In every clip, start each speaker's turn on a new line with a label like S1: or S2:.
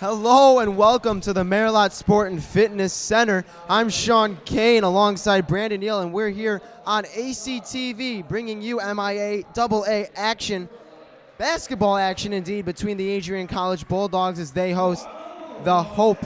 S1: Hello and welcome to the Marilot Sport and Fitness Center. I'm Sean Kane alongside Brandon Neal, and we're here on ACTV bringing you MIA AA action, basketball action indeed, between the Adrian College Bulldogs as they host the Hope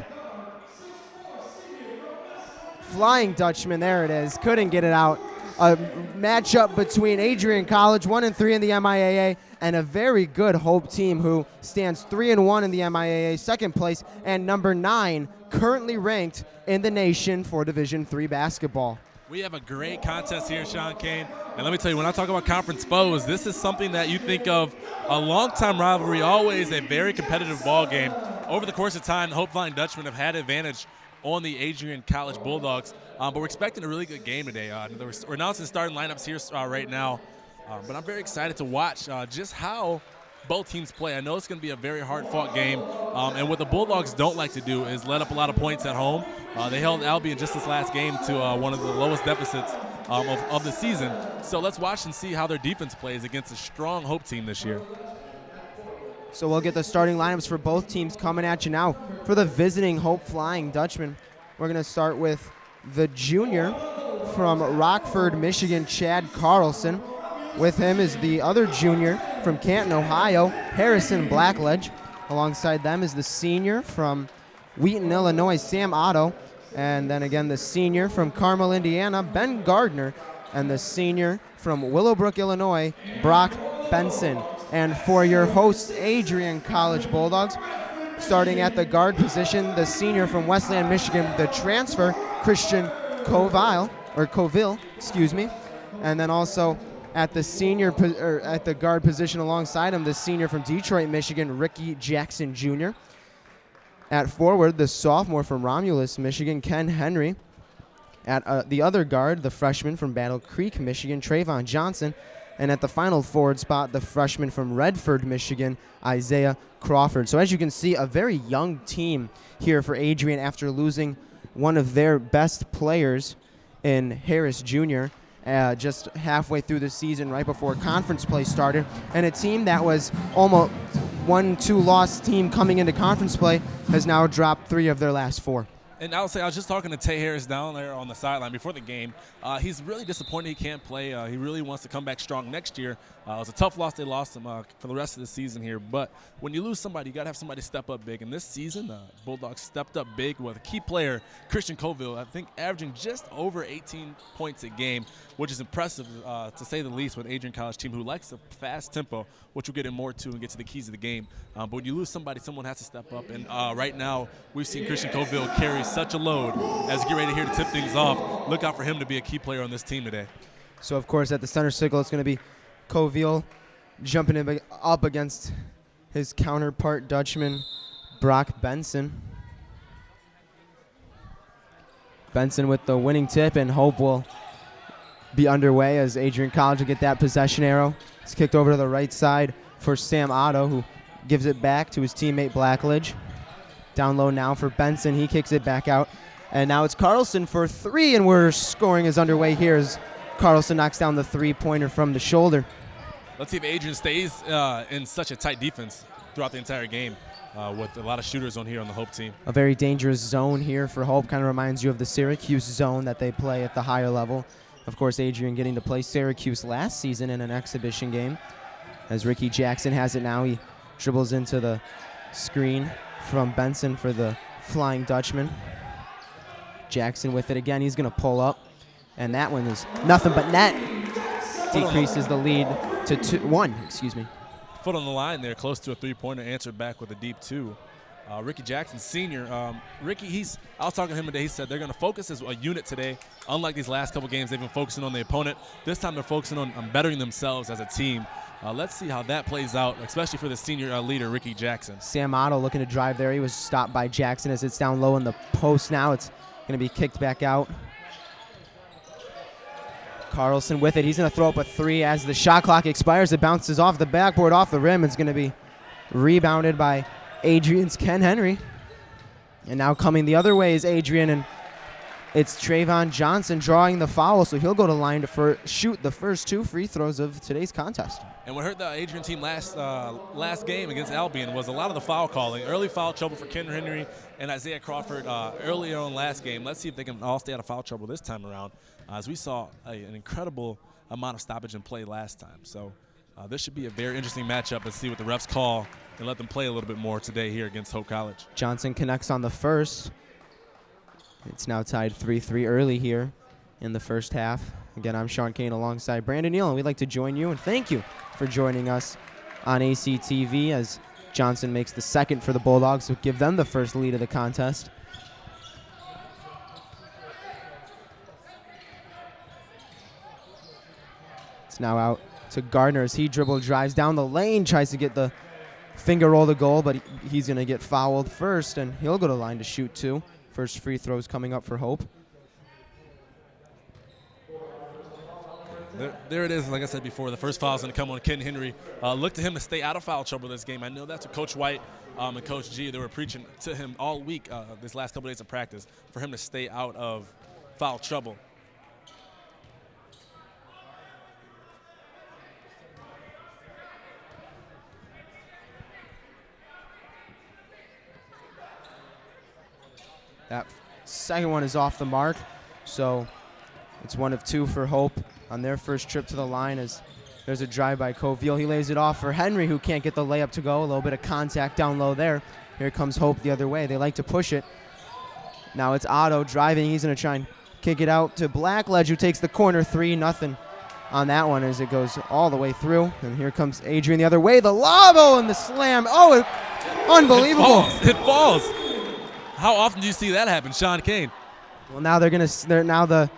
S1: Flying Dutchman. There it is, couldn't get it out. A matchup between Adrian College, 1-3 in the MIAA, and a very good Hope team who stands 3-1 in the MIAA, second place, and number 9 currently ranked in the nation for Division III basketball.
S2: We have a great contest here, Sean Kane. And let me tell you, when I talk about conference foes, this is something that you think of a long-time rivalry, always a very competitive ball game. Over the course of time, the Hope Flying Dutchmen have had advantage on the Adrian College Bulldogs, but we're expecting a really good game today. We're announcing starting lineups here right now, but I'm very excited to watch just how both teams play. I know it's going to be a very hard-fought game, and what the Bulldogs don't like to do is let up a lot of points at home. They held Albion just this last game to one of the lowest deficits of the season. So let's watch and see how their defense plays against a strong Hope team this year.
S1: So we'll get the starting lineups for both teams coming at you now. For the visiting Hope Flying Dutchman, we're going to start with the junior from Rockford, Michigan, Chad Carlson. With him is the other junior from Canton, Ohio, Harrison Blackledge. Alongside them is the senior from Wheaton, Illinois, Sam Otto. And then again, the senior from Carmel, Indiana, Ben Gardner. And the senior from Willowbrook, Illinois, Brock Benson. And for your hosts, Adrian College Bulldogs, starting at the guard position, the senior from Westland, Michigan, the transfer, Christian Coville, and then also at the at the guard position alongside him, the senior from Detroit, Michigan, Ricky Jackson Jr. At forward, the sophomore from Romulus, Michigan, Ken Henry. At the other guard, the freshman from Battle Creek, Michigan, Trayvon Johnson. And at the final forward spot, the freshman from Redford, Michigan, Isaiah Crawford. So as you can see, a very young team here for Adrian after losing one of their best players in Harris Jr. Just halfway through the season, right before conference play started. And a team that was almost 1-2 loss team coming into conference play has now dropped 3 of their last 4.
S2: And I'll say, I was just talking to Tay Harris down there on the sideline before the game. He's really disappointed he can't play. He really wants to come back strong next year. It was a tough loss. They lost him for the rest of the season here. But when you lose somebody, you got to have somebody step up big. And this season, Bulldogs stepped up big with a key player, Christian Coville, I think averaging just over 18 points a game, which is impressive to say the least with an Adrian College team who likes a fast tempo, which we'll get in more to and get to the keys of the game. But when you lose somebody, someone has to step up. And right now, we've seen Christian Coville carry such a load as we get ready here to tip things off. Look out for him to be a key player on this team today.
S1: So, of course, at the center circle, it's going to be Coville jumping up against his counterpart Dutchman, Brock Benson. Benson with the winning tip, and Hope will be underway as Adrian College will get that possession arrow. It's kicked over to the right side for Sam Otto, who gives it back to his teammate Blackledge. Down low now for Benson. He kicks it back out. And now it's Carlson for 3, and we're scoring is underway here as Carlson knocks down the 3-pointer from the shoulder.
S2: Let's see if Adrian stays in such a tight defense throughout the entire game with a lot of shooters on here on the Hope team.
S1: A very dangerous zone here for Hope. Kind of reminds you of the Syracuse zone that they play at the higher level. Of course, Adrian getting to play Syracuse last season in an exhibition game. As Ricky Jackson has it now, he dribbles into the screen from Benson for the Flying Dutchman. Jackson with it again. He's going to pull up, and that one is nothing but net. Decreases the lead to 1.
S2: Foot on the line there, close to a 3-pointer, answered back with a deep 2. Ricky Jackson, senior. Ricky, I was talking to him today. He said they're going to focus as a unit today. Unlike these last couple games, they've been focusing on the opponent. This time they're focusing on bettering themselves as a team. Let's see how that plays out, especially for the senior leader, Ricky Jackson.
S1: Sam Otto looking to drive there. He was stopped by Jackson as it's down low in the post now. It's going to be kicked back out. Carlson with it. He's going to throw up a 3 as the shot clock expires. It bounces off the backboard, off the rim. It's going to be rebounded by Adrian's Ken Henry. And now coming the other way is Adrian, and It's Trayvon Johnson drawing the foul, so he'll go to line to shoot the first 2 free throws of today's contest.
S2: And what hurt the Adrian team last game against Albion was a lot of the foul calling. Early foul trouble for Ken Henry and Isaiah Crawford earlier on last game. Let's see if they can all stay out of foul trouble this time around, as we saw an incredible amount of stoppage and play last time. So this should be a very interesting matchup. Let's see what the refs call and let them play a little bit more today here against Hope College.
S1: Johnson connects on the first. It's now tied 3-3 early here in the first half. Again, I'm Sean Kane alongside Brandon Neal, and we'd like to join you and thank you for joining us on ACTV as Johnson makes the second for the Bulldogs to give them the first lead of the contest. It's now out to Gardner as he drives down the lane, tries to get the finger roll to goal, but he's going to get fouled first, and he'll go to line to shoot 2. First free throws coming up for Hope.
S2: There it is. Like I said before, the first foul is going to come on Ken Henry. Look to him to stay out of foul trouble this game. I know that's what Coach White and Coach G, they were preaching to him all week, this last couple days of practice, for him to stay out of foul trouble.
S1: That second one is off the mark, so it's 1 of 2 for Hope on their first trip to the line as there's a drive by Coville. He lays it off for Henry, who can't get the layup to go. A little bit of contact down low there. Here comes Hope the other way. They like to push it. Now it's Otto driving. He's going to try and kick it out to Blackledge, who takes the corner 3. Nothing on that one as it goes all the way through. And here comes Adrian the other way. The lob, and the slam. Unbelievable.
S2: It falls. How often do you see that happen, Sean Kane?
S1: Well, now now the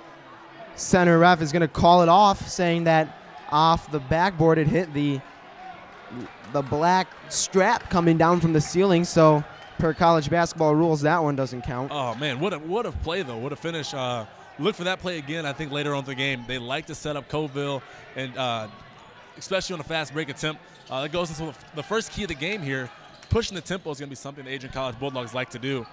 S1: center ref is going to call it off, saying that off the backboard it hit the black strap coming down from the ceiling. So per college basketball rules, that one doesn't count.
S2: Oh man, what a play though! What a finish! Look for that play again. I think later on in the game they like to set up Coville, and especially on a fast break attempt. That goes into the first key of the game here. Pushing the tempo is going to be something the Adrian College Bulldogs like to do.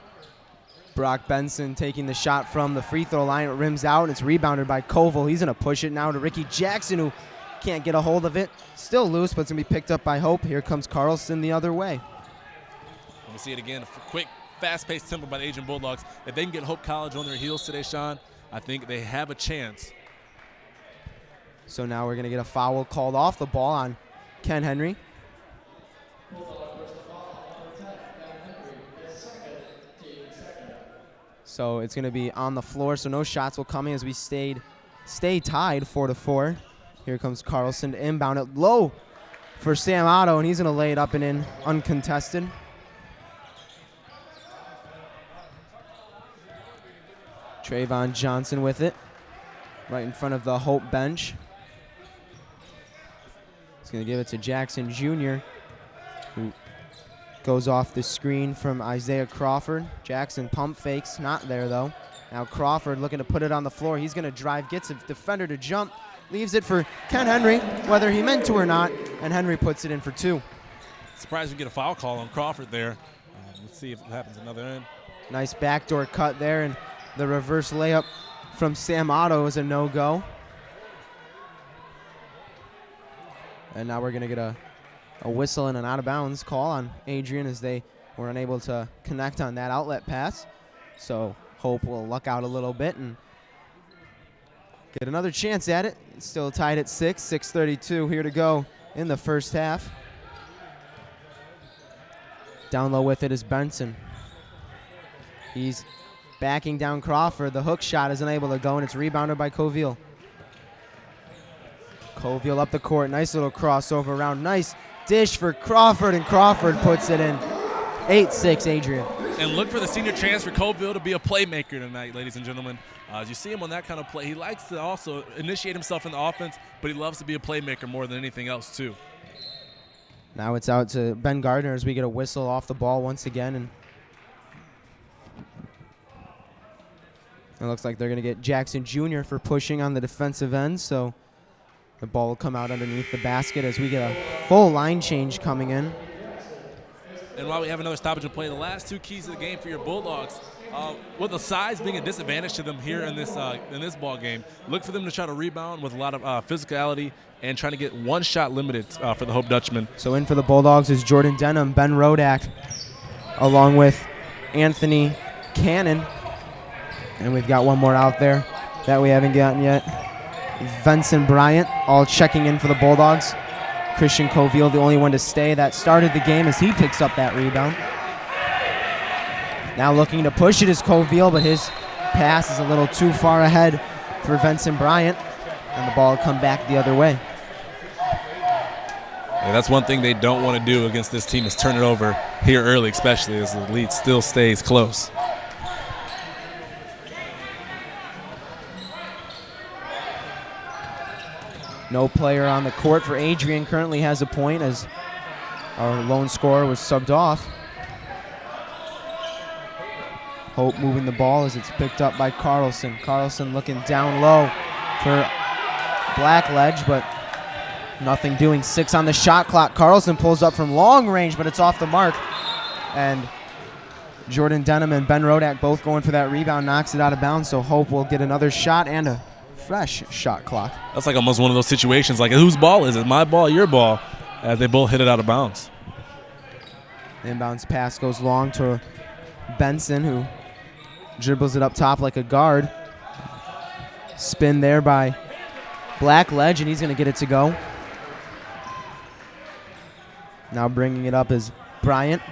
S1: Brock Benson taking the shot from the free throw line. It rims out, and it's rebounded by Coville. He's going to push it now to Ricky Jackson, who can't get a hold of it. Still loose, but it's going to be picked up by Hope. Here comes Carlson the other way.
S2: Let me see it again. Quick, fast-paced tempo by the Adrian Bulldogs. If they can get Hope College on their heels today, Sean, I think they have a chance.
S1: So now we're going to get a foul called off the ball on Ken Henry. So it's going to be on the floor, so no shots will come in as we stay tied 4-4. Here comes Carlson to inbound it low for Sam Otto, and he's going to lay it up and in uncontested. Trayvon Johnson with it right in front of the Hope bench. He's going to give it to Jackson Jr., who goes off the screen from Isaiah Crawford. Jackson pump fakes, not there though. Now Crawford looking to put it on the floor. He's going to drive, gets a defender to jump, leaves it for Ken Henry, whether he meant to or not, and Henry puts it in for 2.
S2: Surprised we get a foul call on Crawford there. Let's see if it happens another end.
S1: Nice backdoor cut there, and the reverse layup from Sam Otto is a no-go. And now we're going to get a whistle and an out-of-bounds call on Adrian as they were unable to connect on that outlet pass. So Hope will luck out a little bit and get another chance at it. It's still tied at 6:32 here to go in the first half. Down low with it is Benson. He's backing down Crawford. The hook shot is unable to go, and it's rebounded by Coville. Coville up the court. Nice little crossover around. Nice dish for Crawford, and Crawford puts it in. 8-6, Adrian.
S2: And look for the senior transfer, Coville, to be a playmaker tonight, ladies and gentlemen. As you see him on that kind of play, he likes to also initiate himself in the offense, but he loves to be a playmaker more than anything else, too.
S1: Now it's out to Ben Gardner as we get a whistle off the ball once again. And it looks like they're going to get Jackson Jr. for pushing on the defensive end, so the ball will come out underneath the basket as we get a full line change coming in.
S2: And while we have another stoppage of play, the last 2 keys of the game for your Bulldogs, With the size being a disadvantage to them here in this ball game, look for them to try to rebound with a lot of physicality and trying to get one shot limited for the Hope Dutchmen.
S1: So in for the Bulldogs is Jordan Denham, Ben Rodak, along with Anthony Cannon. And we've got one more out there that we haven't gotten yet. Vincent Bryant, all checking in for the Bulldogs. Christian Coville, the only one to stay, that started the game as he picks up that rebound. Now looking to push it is Coville, but his pass is a little too far ahead for Vincent Bryant, and the ball will come back the other way.
S2: Yeah, that's one thing they don't want to do against this team is turn it over here early, especially as the lead still stays close.
S1: No player on the court for Adrian currently has a point as our lone scorer was subbed off. Hope moving the ball as it's picked up by Carlson. Carlson looking down low for Blackledge, but nothing doing. 6 on the shot clock. Carlson pulls up from long range, but it's off the mark. And Jordan Denham and Ben Rodak both going for that rebound, knocks it out of bounds, so Hope will get another shot and a fresh shot clock.
S2: That's like almost one of those situations, like whose ball is it? My ball, your ball, as they both hit it out of bounds.
S1: Inbounds pass goes long to Benson, who dribbles it up top like a guard. Spin there by Blackledge, and he's going to get it to go. Now bringing it up is Bryant.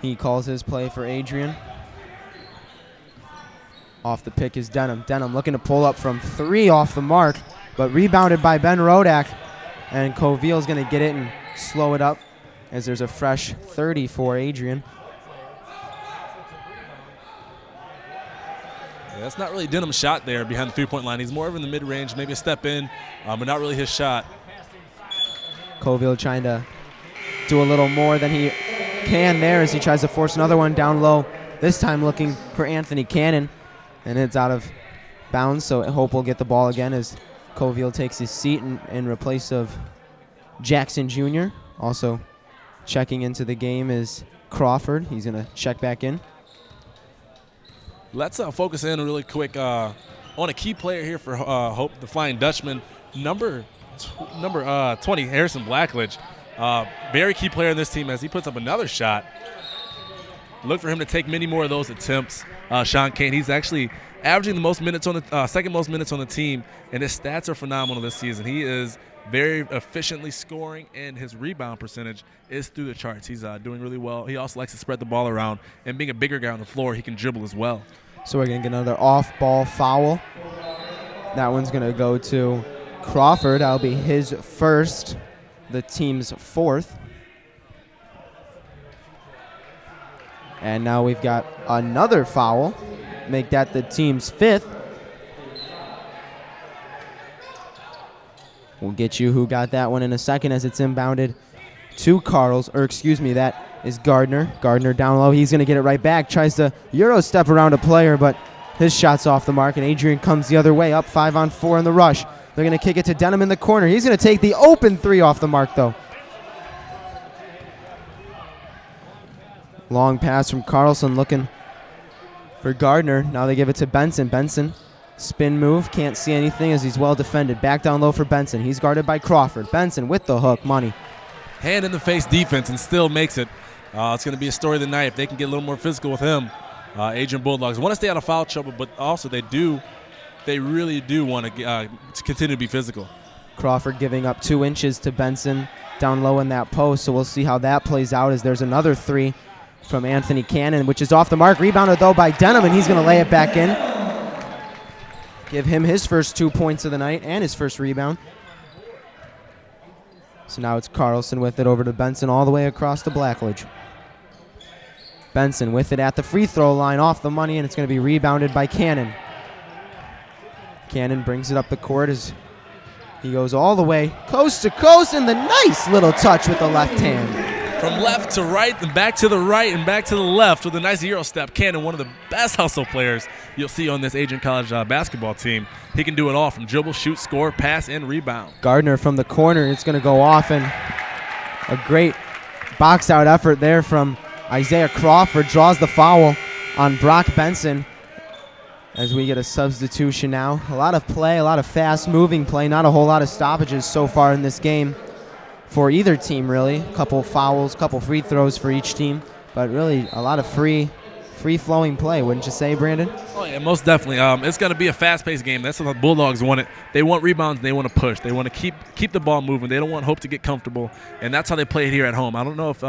S1: He calls his play for Adrian. Off the pick is Denham. Denham looking to pull up from 3 off the mark, but rebounded by Ben Rodak. And Coville's going to get it and slow it up as there's a fresh 30 for Adrian.
S2: Yeah, that's not really Denham's shot there behind the three-point line. He's more of in the mid-range, maybe a step in, but not really his shot.
S1: Coville trying to do a little more than he can there as he tries to force another one down low, this time looking for Anthony Cannon, and it's out of bounds, so Hope will get the ball again as Coville takes his seat in replace of Jackson Jr. Also checking into the game is Crawford. He's going to check back in.
S2: Let's focus in really quick on a key player here for Hope, the Flying Dutchman, number 20, Harrison Blackledge. Very key player in this team as he puts up another shot. Look for him to take many more of those attempts. Sean Kane, he's actually averaging the most minutes on the second most minutes on the team, and his stats are phenomenal this season. He is very efficiently scoring, and his rebound percentage is through the charts. He's doing really well. He also likes to spread the ball around, and being a bigger guy on the floor, he can dribble as well.
S1: So we're going to get another off-ball foul. That one's going to go to Crawford. That'll be his first, the team's 4th. And now we've got another foul. Make that the team's 5th. We'll get you who got that one in a second as it's inbounded to that is Gardner. Gardner down low. He's going to get it right back. Tries to Euro step around a player, but his shot's off the mark, and Adrian comes the other way, up 5-on-4 in the rush. They're going to kick it to Denham in the corner. He's going to take the open 3 off the mark, though. Long pass from Carlson looking for Gardner. Now they give it to Benson. Benson, spin move, can't see anything as he's well defended. Back down low for Benson. He's guarded by Crawford. Benson with the hook, money.
S2: Hand-in-the-face defense and still makes it. It's going to be a story of the night if they can get a little more physical with him. Adrian Bulldogs want to stay out of foul trouble, but also they really do want to continue to be physical.
S1: Crawford giving up 2 inches to Benson down low in that post, so we'll see how that plays out as there's another 3 from Anthony Cannon, which is off the mark. Rebounded, though, by Denham, and he's going to lay it back in. Give him his first 2 points of the night and his first rebound. So now it's Carlson with it over to Benson all the way across to Blackledge. Benson with it at the free throw line, off the money, and it's going to be rebounded by Cannon. Cannon brings it up the court as he goes all the way coast to coast, and the nice little touch with the left hand.
S2: From left to right, and back to the right, and back to the left with a nice Euro step. Cannon, one of the best hustle players you'll see on this Adrian College basketball team. He can do it all from dribble, shoot, score, pass, and rebound.
S1: Gardner from the corner. It's going to go off, and a great box-out effort there from Isaiah Crawford. Draws the foul on Brock Benson as we get a substitution now. A lot of play, a lot of fast-moving play, not a whole lot of stoppages so far in this game for either team, really. A couple fouls, a couple free throws for each team, but really a lot of free-flowing play, wouldn't you say, Brandon?
S2: Oh, yeah, most definitely. It's going to be a fast-paced game. That's what the Bulldogs want it. They want rebounds. They want to push. They want to keep the ball moving. They don't want Hope to get comfortable, and that's how they play it here at home. I don't know if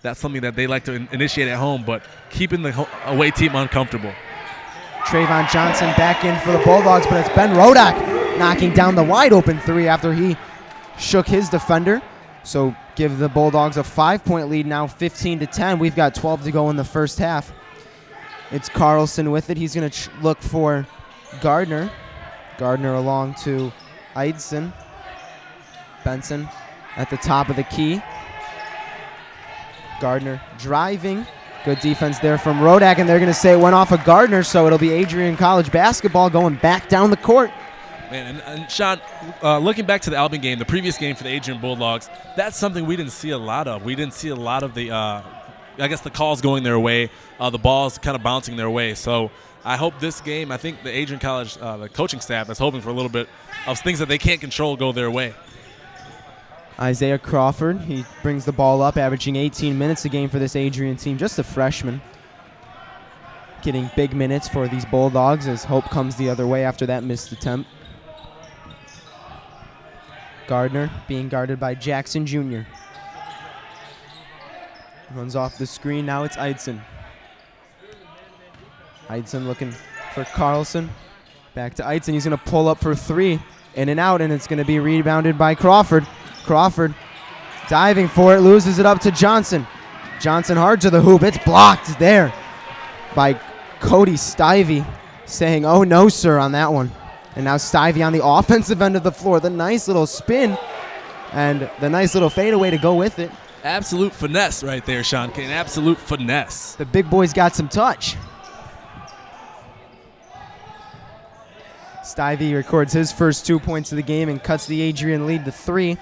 S2: that's something that they like to initiate at home, but keeping the away team uncomfortable.
S1: Trayvon Johnson back in for the Bulldogs, but it's Ben Rodak knocking down the wide-open three after he shook his defender. So give the Bulldogs a 5-point lead now, 15-10. We've got 12 to go in the first half. It's Carlson with it. He's going to look for Gardner. Gardner along to Eidson. Benson at the top of the key. Gardner driving. Good defense there from Rodak, and they're going to say it went off of Gardner, so it'll be Adrian College basketball going back down the court.
S2: Man, and Sean, looking back to the Albion game, the previous game for the Adrian Bulldogs, that's something we didn't see a lot of. We didn't see a lot of the, the calls going their way, the balls kind of bouncing their way. So I hope this game, I think the Adrian College the coaching staff is hoping for a little bit of things that they can't control go their way.
S1: Isaiah Crawford, he brings the ball up, averaging 18 minutes a game for this Adrian team, just a freshman. Getting big minutes for these Bulldogs as Hope comes the other way after that missed attempt. Gardner being guarded by Jackson Jr. Runs off the screen, now it's Eidson. Eidson looking for Carlson. Back to Eidson, he's gonna pull up for three. In and out, and it's gonna be rebounded by Crawford. Crawford diving for it, loses it up to Johnson. Johnson hard to the hoop. It's blocked there by Cody Stivey, saying, "Oh no, sir," on that one. And now Stivey on the offensive end of the floor. The nice little spin and the nice little fadeaway to go with it.
S2: Absolute finesse right there, Sean Kane. Absolute finesse.
S1: The big boy's got some touch. Stivey records his first 2 points of the game and cuts the Adrian lead to 3.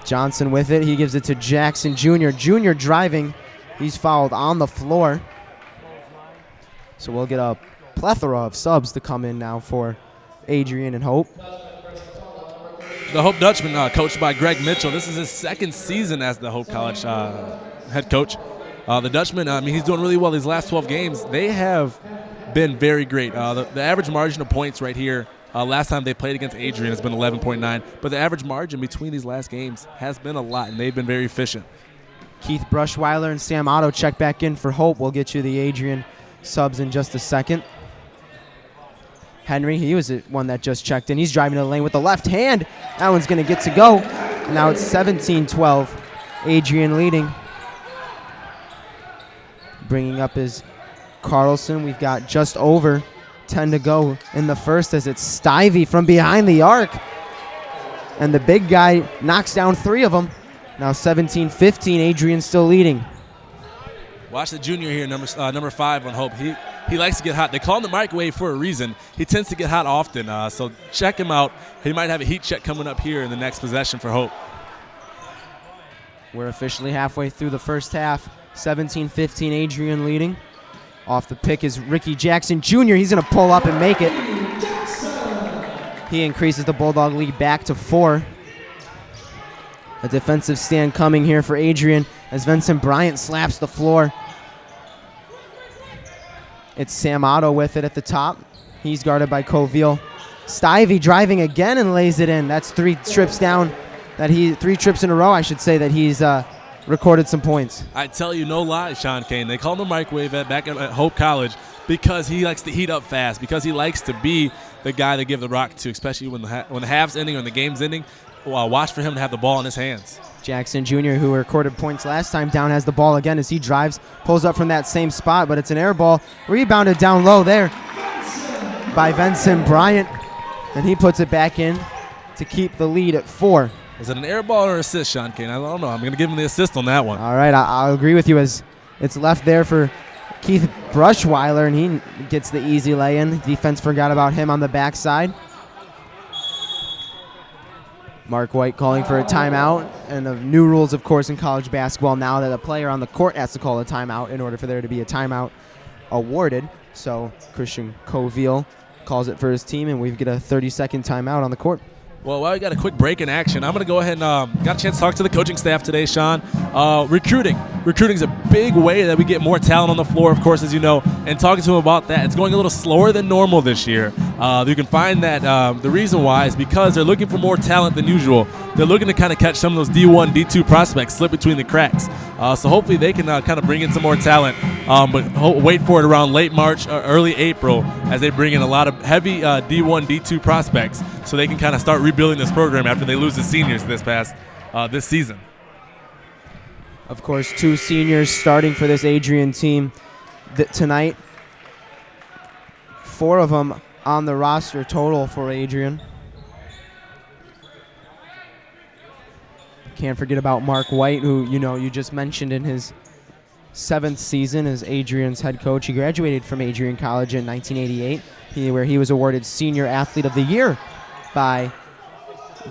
S1: Johnson with it. He gives it to Jackson Jr. Jr. driving. He's fouled on the floor. So we'll get a plethora of subs to come in now for Adrian and Hope.
S2: The Hope Dutchman, coached by Greg Mitchell. This is his second season as the Hope College head coach. The Dutchman, he's doing really well these last 12 games. They have been very great. The average margin of points right here, last time they played against Adrian has been 11.9, but the average margin between these last games has been a lot, and they've been very efficient.
S1: Keith Brushweiler and Sam Otto check back in for Hope. We'll get you the Adrian subs in just a second. Henry, he was the one that just checked in. He's driving to the lane with the left hand. That one's going to get to go. Now it's 17-12. Adrian leading. Bringing up his Carlson. We've got just over 10 to go in the first as it's Stivey from behind the arc. And the big guy knocks down 3 of them. Now 17-15, Adrian still leading.
S2: Watch the junior here, number 5 on Hope. He likes to get hot. They call him the microwave for a reason. He tends to get hot often, so check him out. He might have a heat check coming up here in the next possession for Hope.
S1: We're officially halfway through the first half. 17-15, Adrian leading. Off the pick is Ricky Jackson Jr. He's going to pull up and make it. He increases the Bulldog lead back to 4. A defensive stand coming here for Adrian as Vincent Bryant slaps the floor. It's Sam Otto with it at the top. He's guarded by Coville. Stivey driving again and lays it in. That's 3 trips down. 3 trips in a row, I should say, that he's recorded some points.
S2: I tell you, no lie, Sean Kane. They call him the microwave back at Hope College because he likes to heat up fast, because he likes to be the guy to give the rock to, especially when the half's ending or when the game's ending. Watch for him to have the ball in his hands. Jackson
S1: Jr., who recorded points last time down, has the ball again as he drives, pulls up from that same spot, but it's an air ball. Rebounded down low there by Vincent Bryant, and he puts it back in to keep the lead at 4.
S2: Is it an air ball or assist, Sean Kane? I don't know. I'm going to give him the assist on that one.
S1: All right, I'll agree with you as it's left there for Keith Brushweiler, and he gets the easy lay-in. Defense forgot about him on the backside. Mark White calling for a timeout, and the new rules, of course, in college basketball now that a player on the court has to call a timeout in order for there to be a timeout awarded. So Christian Coville calls it for his team, and we get a 30-second timeout on the court.
S2: Well, while we got a quick break in action, I'm going to go ahead and got a chance to talk to the coaching staff today, Sean. Recruiting is a big way that we get more talent on the floor, of course, as you know, and talking to them about that. It's going a little slower than normal this year. You can find that the reason why is because they're looking for more talent than usual. They're looking to kind of catch some of those D1, D2 prospects slip between the cracks. So hopefully they can kind of bring in some more talent, but wait for it around late March or early April as they bring in a lot of heavy D1, D2 prospects so they can kind of start rebuilding this program after they lose the seniors this season.
S1: Of course, 2 seniors starting for this Adrian team tonight. 4 of them on the roster total for Adrian. Can't forget about Mark White, who you just mentioned in his 7th season as Adrian's head coach. He graduated from Adrian College in 1988, where he was awarded Senior Athlete of the Year by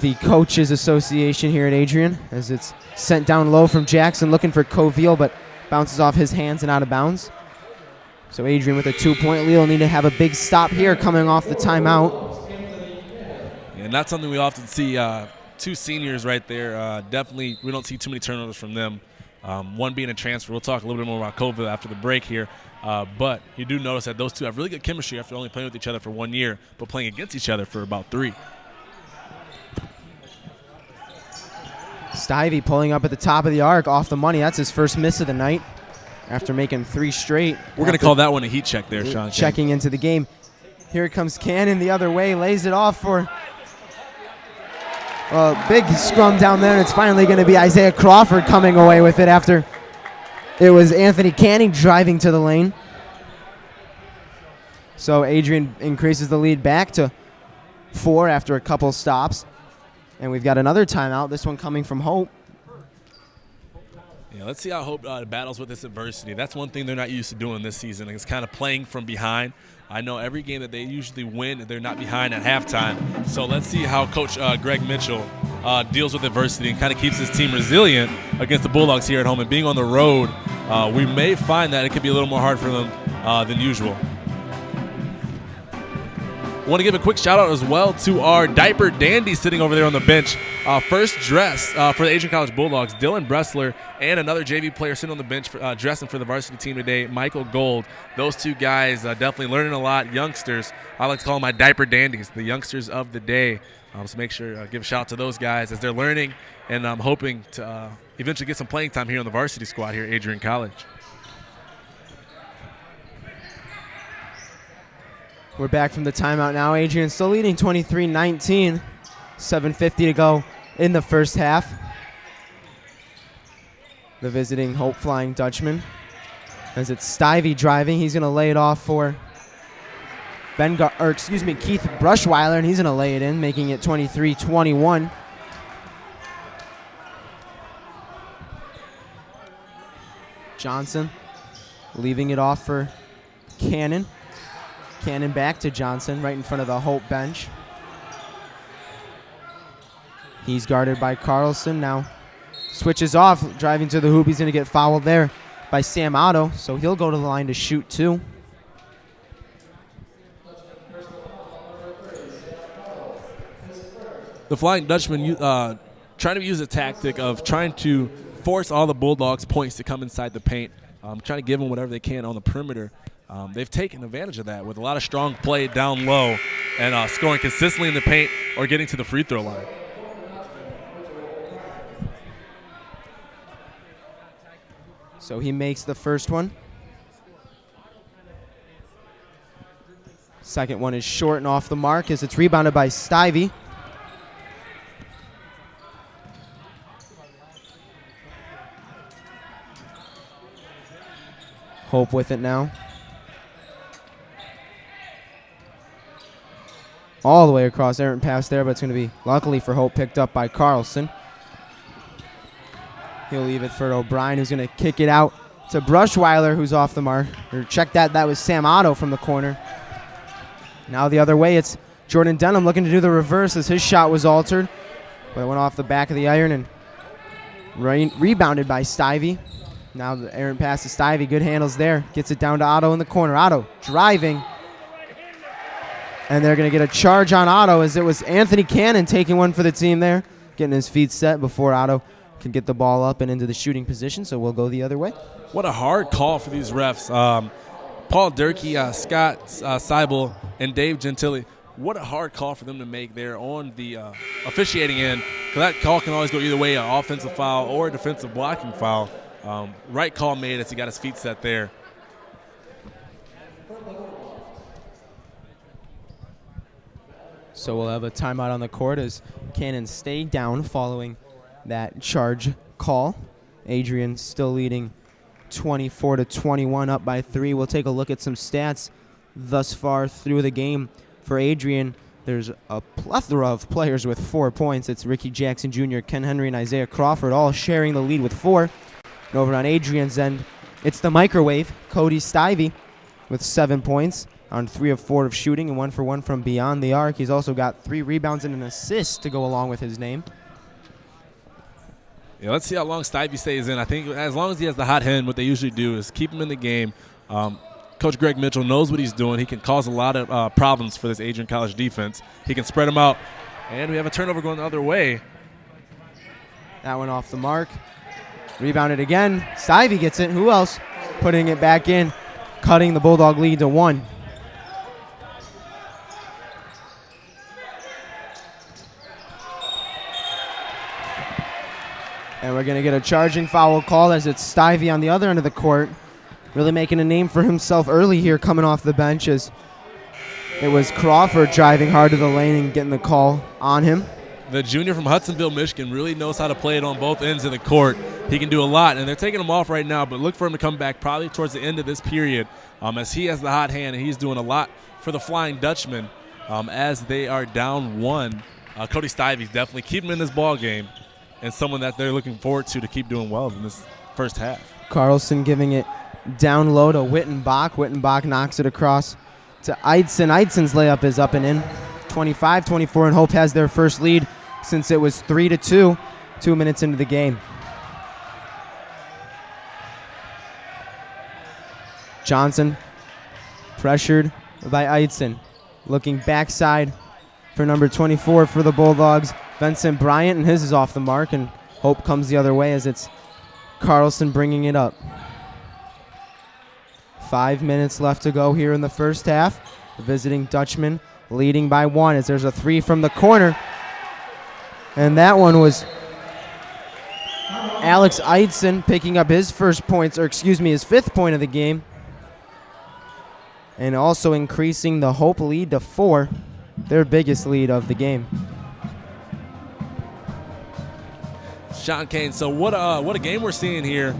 S1: the Coaches Association here at Adrian, as it's sent down low from Jackson looking for Coville, but bounces off his hands and out of bounds. So Adrian with a 2-point lead will need to have a big stop here coming off the timeout.
S2: And that's something we often see. 2 seniors right there. Definitely, we don't see too many turnovers from them. One being a transfer. We'll talk a little bit more about Coville after the break here. But you do notice that those 2 have really good chemistry after only playing with each other for 1 year, but playing against each other for about 3.
S1: Stivey pulling up at the top of the arc off the money. That's his first miss of the night after making 3 straight.
S2: We're going to call that one a heat check there, Sean.
S1: Checking into the game. Here comes Cannon the other way, lays it off for a big scrum down there, and it's finally going to be Isaiah Crawford coming away with it after it was Anthony Canning driving to the lane. So Adrian increases the lead back to 4 after a couple stops. And we've got another timeout, this one coming from Hope.
S2: Yeah, let's see how Hope battles with this adversity. That's one thing they're not used to doing this season. It's kind of playing from behind. I know every game that they usually win, they're not behind at halftime. So let's see how Coach Greg Mitchell deals with adversity and kind of keeps his team resilient against the Bulldogs here at home. And being on the road, we may find that it could be a little more hard for them than usual. Want to give a quick shout out as well to our diaper dandy sitting over there on the bench. First dress for the Adrian College Bulldogs, Dylan Bressler, and another JV player sitting on the bench dressing for the varsity team today, Michael Gold. Those 2 guys definitely learning a lot. Youngsters, I like to call them my diaper dandies, the youngsters of the day. So make sure give a shout out to those guys as they're learning, and I'm hoping to eventually get some playing time here on the varsity squad here at Adrian College.
S1: We're back from the timeout now. Adrian still leading 23-19. 7:50 to go in the first half. The visiting Hope Flying Dutchman. As it's Stivey driving, he's going to lay it off for Keith Brushweiler, and he's going to lay it in, making it 23-21. Johnson leaving it off for Cannon. Cannon back to Johnson right in front of the Hope bench. He's guarded by Carlson now. Switches off, driving to the hoop. He's going to get fouled there by Sam Otto, so he'll go to the line to shoot 2.
S2: The Flying Dutchman trying to use a tactic of trying to force all the Bulldogs' points to come inside the paint, trying to give them whatever they can on the perimeter. They've taken advantage of that with a lot of strong play down low and scoring consistently in the paint or getting to the free throw line.
S1: So he makes the first one. Second one is short and off the mark as it's rebounded by Stivey. Hope with it now. All the way across, errant pass there, but it's going to be, luckily for Hope, picked up by Carlson. He'll leave it for O'Brien, who's going to kick it out to Brushweiler, who's off the mark. Or check that was Sam Otto from the corner. Now the other way, it's Jordan Denham looking to do the reverse as his shot was altered. But it went off the back of the iron and rebounded by Stivey. Now the errant pass to Stivey. Good handles there. Gets it down to Otto in the corner. Otto driving. And they're going to get a charge on Otto, as it was Anthony Cannon taking one for the team there. Getting his feet set before Otto can get the ball up and into the shooting position. So we'll go the other way.
S2: What a hard call for these refs. Paul Durkee, Scott Seibel, and Dave Gentili. What a hard call for them to make there on the officiating end. Because that call can always go either way, an offensive foul or a defensive blocking foul. Right call made as he got his feet set there.
S1: So we'll have a timeout on the court as Cannon stayed down following that charge call. Adrian still leading 24-21, up by 3. We'll take a look at some stats thus far through the game. For Adrian, there's a plethora of players with 4 points. It's Ricky Jackson Jr., Ken Henry, and Isaiah Crawford all sharing the lead with 4. And over on Adrian's end, it's the microwave, Cody Stivey, with 7 points on 3 of 4 of shooting and 1 for 1 from beyond the arc. He's also got 3 rebounds and an assist to go along with his name.
S2: Yeah, let's see how long Stivey stays in. I think as long as he has the hot hand, what they usually do is keep him in the game. Coach Greg Mitchell knows what he's doing. He can cause a lot of problems for this Adrian College defense. He can spread them out. And we have a turnover going the other way.
S1: That one off the mark. Rebounded again. Stivey gets it. Who else? Putting it back in, cutting the Bulldog lead to 1. And we're going to get a charging foul call as it's Stivey on the other end of the court. Really making a name for himself early here coming off the bench, as it was Crawford driving hard to the lane and getting the call on him.
S2: The junior from Hudsonville, Michigan really knows how to play it on both ends of the court. He can do a lot, and they're taking him off right now, but look for him to come back probably towards the end of this period as he has the hot hand, and he's doing a lot for the Flying Dutchman as they are down 1. Cody Stivey's definitely keeping him in this ball game, and someone that they're looking forward to keep doing well in this first half.
S1: Carlson giving it down low to Wittenbach. Wittenbach knocks it across to Eidson. Eidson's layup is up and in. 25-24, and Hope has their first lead since it was 3-2, 2 minutes into the game. Johnson pressured by Eidson. Looking backside for number 24 for the Bulldogs, Vincent Bryant, and his is off the mark, and Hope comes the other way as it's Carlson bringing it up. 5 minutes left to go here in the first half. The visiting Dutchman leading by 1 as there's a 3 from the corner. And that one was Alex Eidson picking up his his 5th point of the game. And also increasing the Hope lead to 4, their biggest lead of the game.
S2: Sean Kane, so what a game we're seeing here.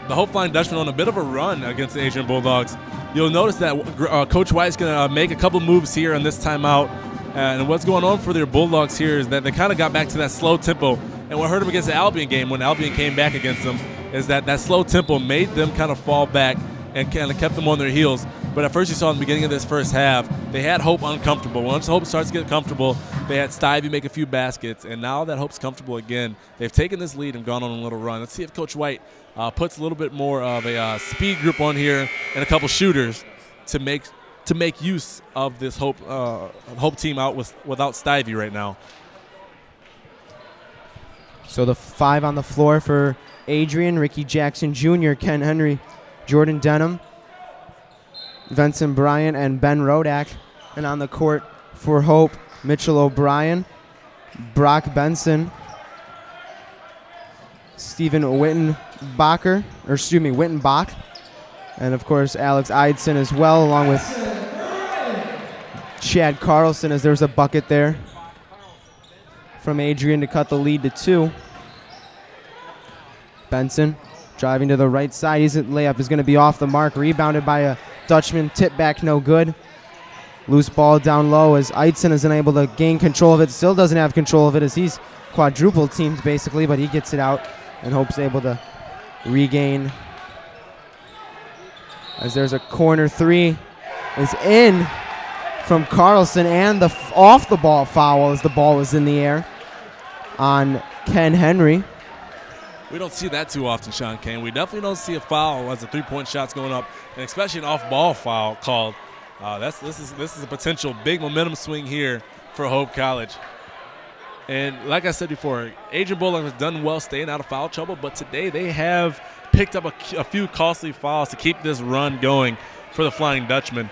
S2: The Hope Flying Dutchman on a bit of a run against the Adrian Bulldogs. You'll notice that Coach White's going to make a couple moves here on this timeout. And what's going on for their Bulldogs here is that they kind of got back to that slow tempo. And what hurt them against the Albion game when Albion came back against them is that slow tempo made them kind of fall back and kind of kept them on their heels. But at first you saw in the beginning of this first half, they had Hope uncomfortable. Once Hope starts to get comfortable, they had Stivey make a few baskets. And now that Hope's comfortable again, they've taken this lead and gone on a little run. Let's see if Coach White puts a little bit more of a speed group on here and a couple shooters to make use of this Hope team out without Stivey right now.
S1: So the 5 on the floor for Adrian, Ricky Jackson Jr., Ken Henry, Jordan Denham, Vincent Bryant, and Ben Rodak. And on the court for Hope, Mitchell O'Brien, Brock Benson, Stephen Wittenbach, and of course Alex Eidson as well, along with Chad Carlson, as there's a bucket there from Adrian to cut the lead to 2. Benson driving to the right side. His layup is going to be off the mark. Rebounded by a Dutchman. Tip back, no good. Loose ball down low as Eidson is unable to gain control of it. Still doesn't have control of it as he's quadruple teamed basically, but he gets it out and Hope's able to regain. As there's a corner 3 is in from Carlson, and the off the ball foul as the ball was in the air. on Ken Henry.
S2: We don't see that too often, Sean Kane. We definitely don't see a foul as the three-point shot's going up, and especially an off-ball foul called. This is a potential big momentum swing here for Hope College. And like I said before, Adrian Bullock has done well staying out of foul trouble, but today they have picked up a few costly fouls to keep this run going for the Flying Dutchman.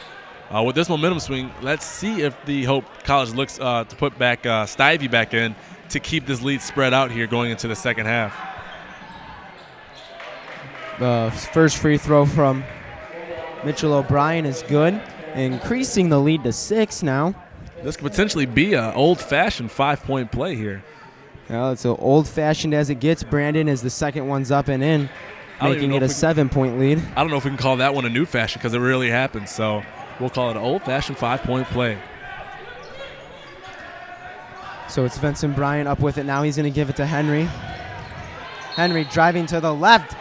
S2: With this momentum swing, let's see if the Hope College looks to put back Stivey back in to keep this lead spread out here going into the second half.
S1: The first free throw from Mitchell O'Brien is good, increasing the lead to 6 now.
S2: This could potentially be an old-fashioned 5-point play here.
S1: Well, it's as old-fashioned as it gets, Brandon, as the second one's up and in, making it a 7-point lead.
S2: I don't know if we can call that one a new fashion because it really happened, so we'll call it an old-fashioned 5-point play.
S1: So it's Vincent Bryant up with it now. He's going to give it to Henry. Henry driving to the left.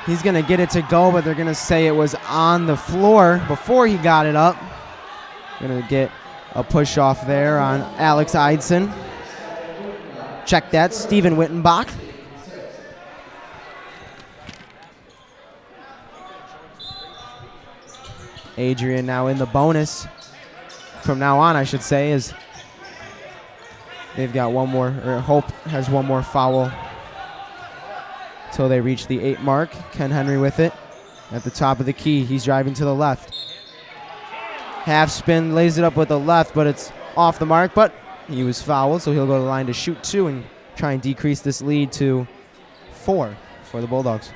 S1: He's going to get it to go, but they're going to say it was on the floor before he got it up. Going to get a push off there on Alex Eidson. Check that, Steven Wittenbach. Adrian now in the bonus. From now on, I should say, is they've got one more, or Hope has one more foul till they reach the 8 mark. Ken Henry with it at the top of the key. He's driving to the left. Half spin, lays it up with the left, but it's off the mark, but he was fouled, so he'll go to the line to shoot 2 and try and decrease this lead to 4 for the Bulldogs.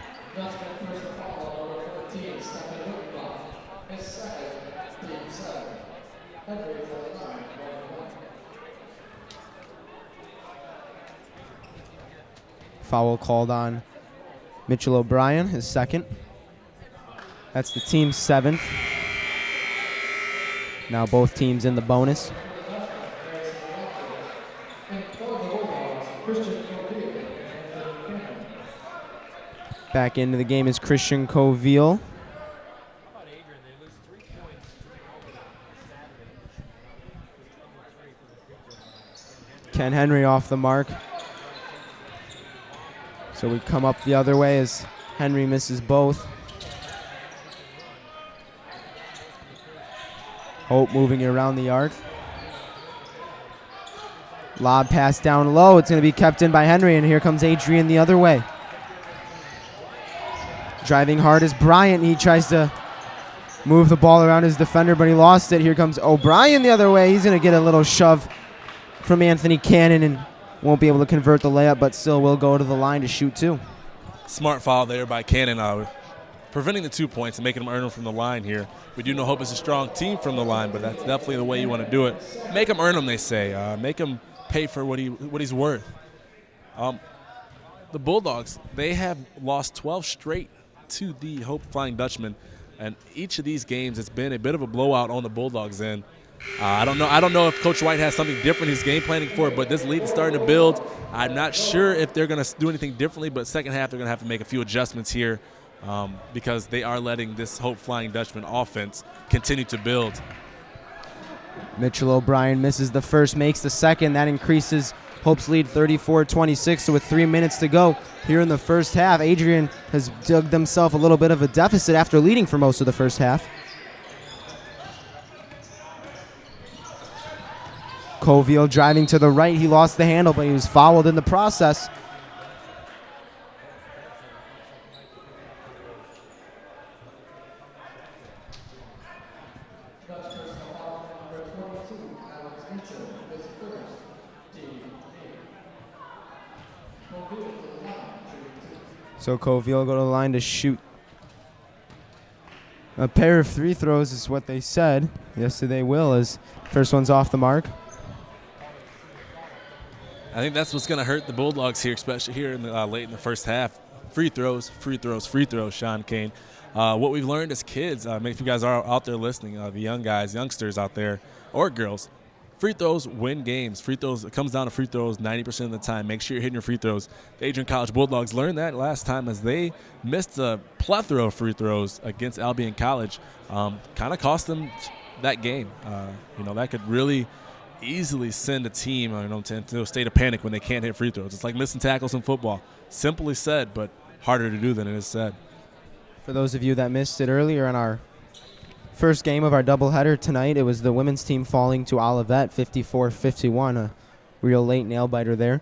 S1: Foul called on Mitchell O'Brien, his second. That's the team's 7th. Now both teams in the bonus. Back into the game is Christian Coville. Ken Henry off the mark. So we come up the other way as Henry misses both. Hope moving it around the arc. Lob pass down low. It's going to be kept in by Henry, and here comes Adrian the other way. Driving hard is Bryant. He tries to move the ball around his defender, but he lost it. Here comes O'Brien the other way. He's going to get a little shove from Anthony Cannon and won't be able to convert the layup, but still will go to the line to shoot 2.
S2: Smart foul there by Cannon, preventing the 2 points and making them earn them from the line here. We do know Hope is a strong team from the line, but that's definitely the way you want to do it. Make him earn them, they say. Make him pay for what he's worth. The Bulldogs, they have lost 12 straight to the Hope Flying Dutchman, and each of these games it's been a bit of a blowout on the Bulldogs' end. I don't know if Coach White has something different he's game planning for it, but this lead is starting to build. I'm not sure if they're going to do anything differently, but second half they're going to have to make a few adjustments here because they are letting this Hope Flying Dutchman offense continue to build.
S1: Mitchell O'Brien misses the first, makes the second. That increases Hope's lead 34-26. So with 3 minutes to go here in the first half, Adrian has dug themselves a little bit of a deficit after leading for most of the first half. Coville driving to the right. He lost the handle, but he was fouled in the process. So Coville will go to the line to shoot a pair of free throws is what they said. Yes, they will, as first one's off the mark.
S2: I think that's what's going to hurt the Bulldogs here, especially here in the, late in the first half. Free throws, Sean Kane. What we've learned as kids, maybe if you guys are out there listening, the youngsters out there, or girls, free throws win games. Free throws, it comes down to free throws 90% of the time. Make sure you're hitting your free throws. The Adrian College Bulldogs learned that last time as they missed a plethora of free throws against Albion College. Kind of cost them that game. That could really easily send a team to a state of panic when they can't hit free throws. It's like missing tackles in football. Simply said, but harder to do than it is said.
S1: For those of you that missed it earlier in our first game of our doubleheader tonight, it was the women's team falling to Olivet 54-51, a real late nail-biter there.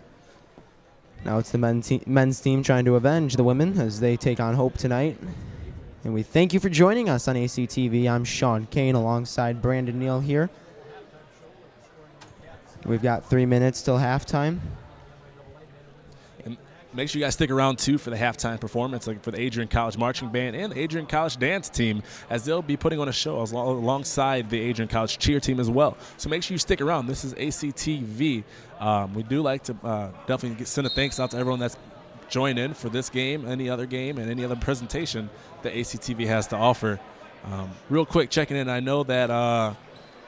S1: Now it's the men's team trying to avenge the women as they take on Hope tonight. And we thank you for joining us on ACTV. I'm Sean Kane alongside Brandon Neal here. We've got 3 minutes till halftime.
S2: And make sure you guys stick around, too, for the halftime performance, like for the Adrian College Marching Band and the Adrian College Dance Team, as they'll be putting on a show alongside the Adrian College Cheer Team as well. So make sure you stick around. This is ACTV. We do like to definitely send a thanks out to everyone that's joined in for this game, any other game, and any other presentation that ACTV has to offer. Real quick, checking in, I know that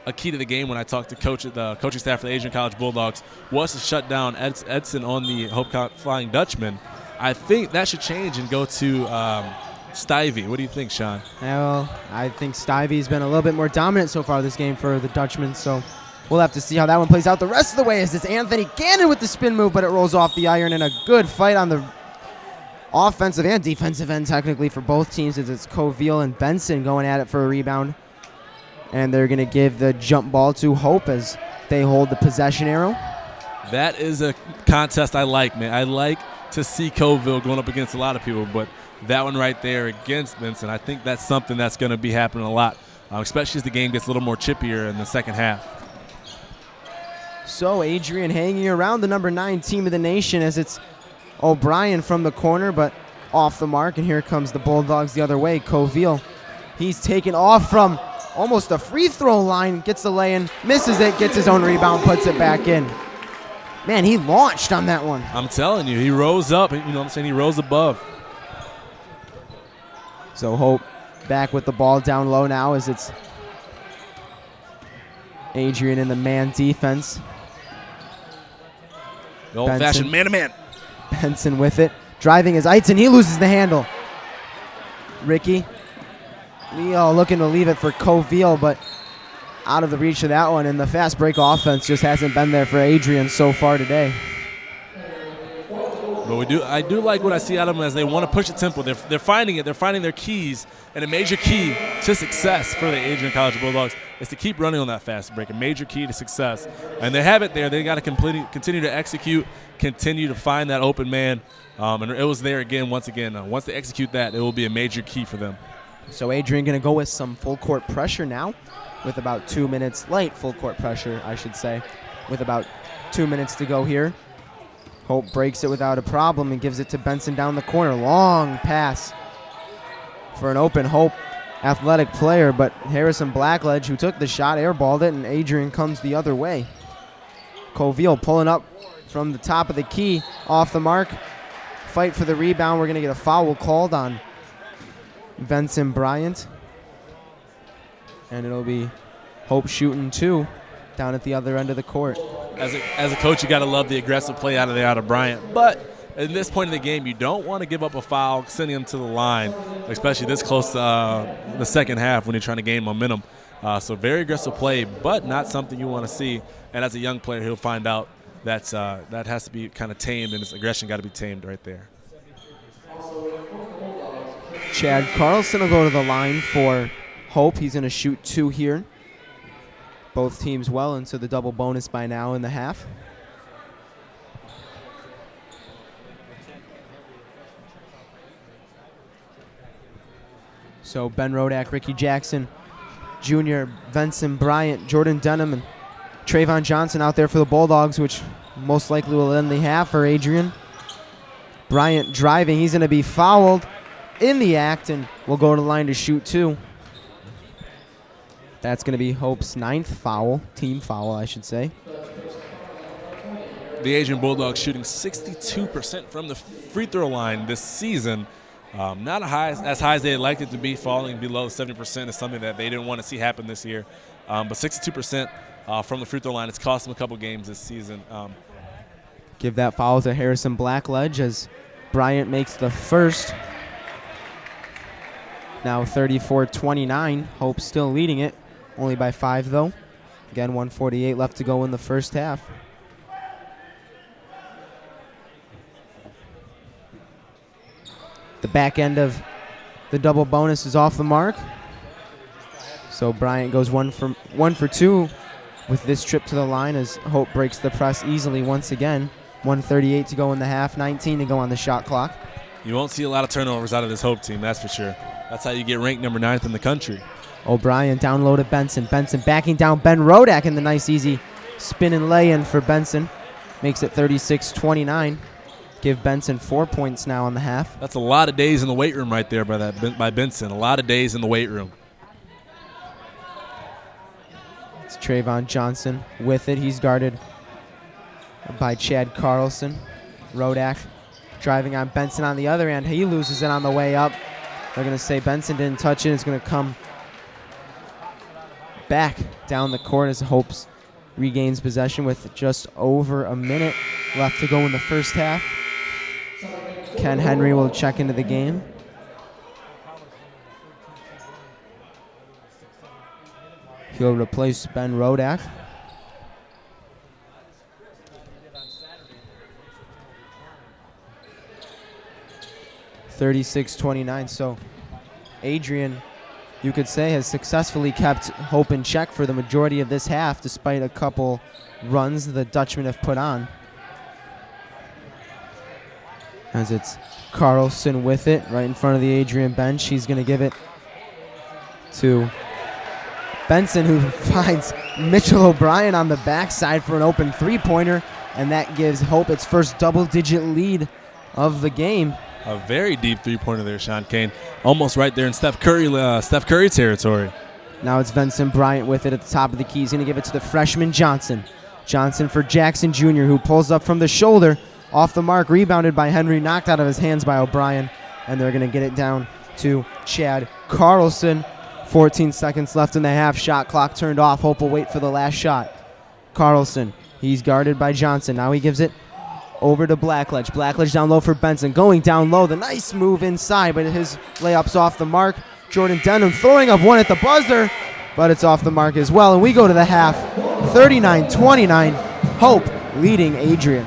S2: a key to the game when I talked to the coaching staff for the Adrian College Bulldogs was to shut down Edson on the Hope Flying Dutchman. I think that should change and go to Stivey. What do you think, Sean?
S1: Well, I think Stivey's been a little bit more dominant so far this game for the Dutchman, so we'll have to see how that one plays out the rest of the way as it's Anthony Gannon with the spin move, but it rolls off the iron, and a good fight on the offensive and defensive end technically for both teams as it's Coville and Benson going at it for a rebound. And they're going to give the jump ball to Hope as they hold the possession arrow.
S2: That is a contest I like, man. I like to see Coville going up against a lot of people, but that one right there against Benson, I think that's something that's going to be happening a lot, especially as the game gets a little more chippier in the second half.
S1: So Adrian hanging around the number 9 team of the nation as it's O'Brien from the corner, but off the mark, and here comes the Bulldogs the other way. Coville, he's taken off from almost the free throw line, gets the lay-in, misses it, gets his own rebound, puts it back in. Man, he launched on that one.
S2: I'm telling you, he rose up. You know what I'm saying? He rose above.
S1: So Hope back with the ball down low now as it's Adrian in the man defense.
S2: The old-fashioned man-to-man.
S1: Benson with it. Driving is Eitzen. He loses the handle. Ricky Leo looking to leave it for Coville, but out of the reach of that one, and the fast break offense just hasn't been there for Adrian so far today.
S2: But I do like what I see out of them as they want to push the tempo. They're finding it. They're finding their keys, and a major key to success for the Adrian College Bulldogs is to keep running on that fast break, a major key to success. And they have it there. They got to continue to execute, continue to find that open man, and it was there again, once again. Once they execute that, it will be a major key for them.
S1: So Adrian going to go with some full court pressure now with about 2 minutes, light full court pressure, I should say, with about 2 minutes to go here. Hope breaks it without a problem and gives it to Benson down the corner. Long pass for an open Hope athletic player, but Harrison Blackledge, who took the shot, airballed it, and Adrian comes the other way. Coville pulling up from the top of the key, off the mark. Fight for the rebound. We're going to get a foul called on Vincent Bryant. And it'll be Hope shooting 2 down at the other end of the court.
S2: As a coach, you got to love the aggressive play out of Bryant. But at this point in the game, you don't want to give up a foul, sending him to the line, especially this close to the second half when you're trying to gain momentum. So very aggressive play, but not something you want to see. And as a young player, he'll find out that has to be kind of tamed, and his aggression got to be tamed right there.
S1: Chad Carlson will go to the line for Hope. He's going to shoot 2 here. Both teams well into the double bonus by now in the half. So Ben Rodak, Ricky Jackson, Jr., Vincent Bryant, Jordan Denham, and Trayvon Johnson out there for the Bulldogs, which most likely will end the half for Adrian. Bryant driving. He's going to be fouled in the act and will go to the line to shoot 2. That's going to be Hope's 9th foul, team foul, I should say.
S2: The Adrian Bulldogs shooting 62% from the free throw line this season. Not as high as they'd like it to be. Falling below 70% is something that they didn't want to see happen this year. But 62% from the free throw line, it's cost them a couple games this season.
S1: Give that foul to Harrison Blackledge as Bryant makes the first. Now 34-29. Hope still leading it. Only by 5, though. Again, 1:48 left to go in the first half. The back end of the double bonus is off the mark. So Bryant goes one for two with this trip to the line as Hope breaks the press easily once again. 1:38 to go in the half, 19 to go on the shot clock.
S2: You won't see a lot of turnovers out of this Hope team, that's for sure. That's how you get ranked number 9th in the country.
S1: O'Brien down low to Benson. Benson backing down Ben Rodak in the nice easy spin and lay-in for Benson. Makes it 36-29. Give Benson 4 points now on the half.
S2: That's a lot of days in the weight room right there by Benson. A lot of days in the weight room.
S1: It's Trayvon Johnson with it. He's guarded by Chad Carlson. Rodak driving on Benson on the other end. He loses it on the way up. They're going to say Benson didn't touch it. It's going to come back down the court as Hopes regains possession with just over a minute left to go in the first half. Ken Henry will check into the game. He'll replace Ben Rodak. (36-29). So Adrian, you could say, has successfully kept Hope in check for the majority of this half, despite a couple runs the Dutchmen have put on. As it's Carlson with it right in front of the Adrian bench. He's going to give it to Benson, who finds Mitchell O'Brien on the backside for an open three-pointer, and that gives Hope its first double-digit lead of the game.
S2: A very deep three-pointer there, Sean Kane. Almost right there in Steph Curry territory.
S1: Now it's Vincent Bryant with it at the top of the key. He's going to give it to the freshman Johnson. Johnson for Jackson Jr., who pulls up from the shoulder. Off the mark, rebounded by Henry, knocked out of his hands by O'Brien. And they're going to get it down to Chad Carlson. 14 seconds left in the half. Shot clock turned off. Hope will wait for the last shot. Carlson, he's guarded by Johnson. Now he gives it over to Blackledge. Blackledge down low for Benson. Going down low. The nice move inside, but his layup's off the mark. Jordan Denham throwing up one at the buzzer, but it's off the mark as well. And we go to the half. 39-29. Hope leading Adrian.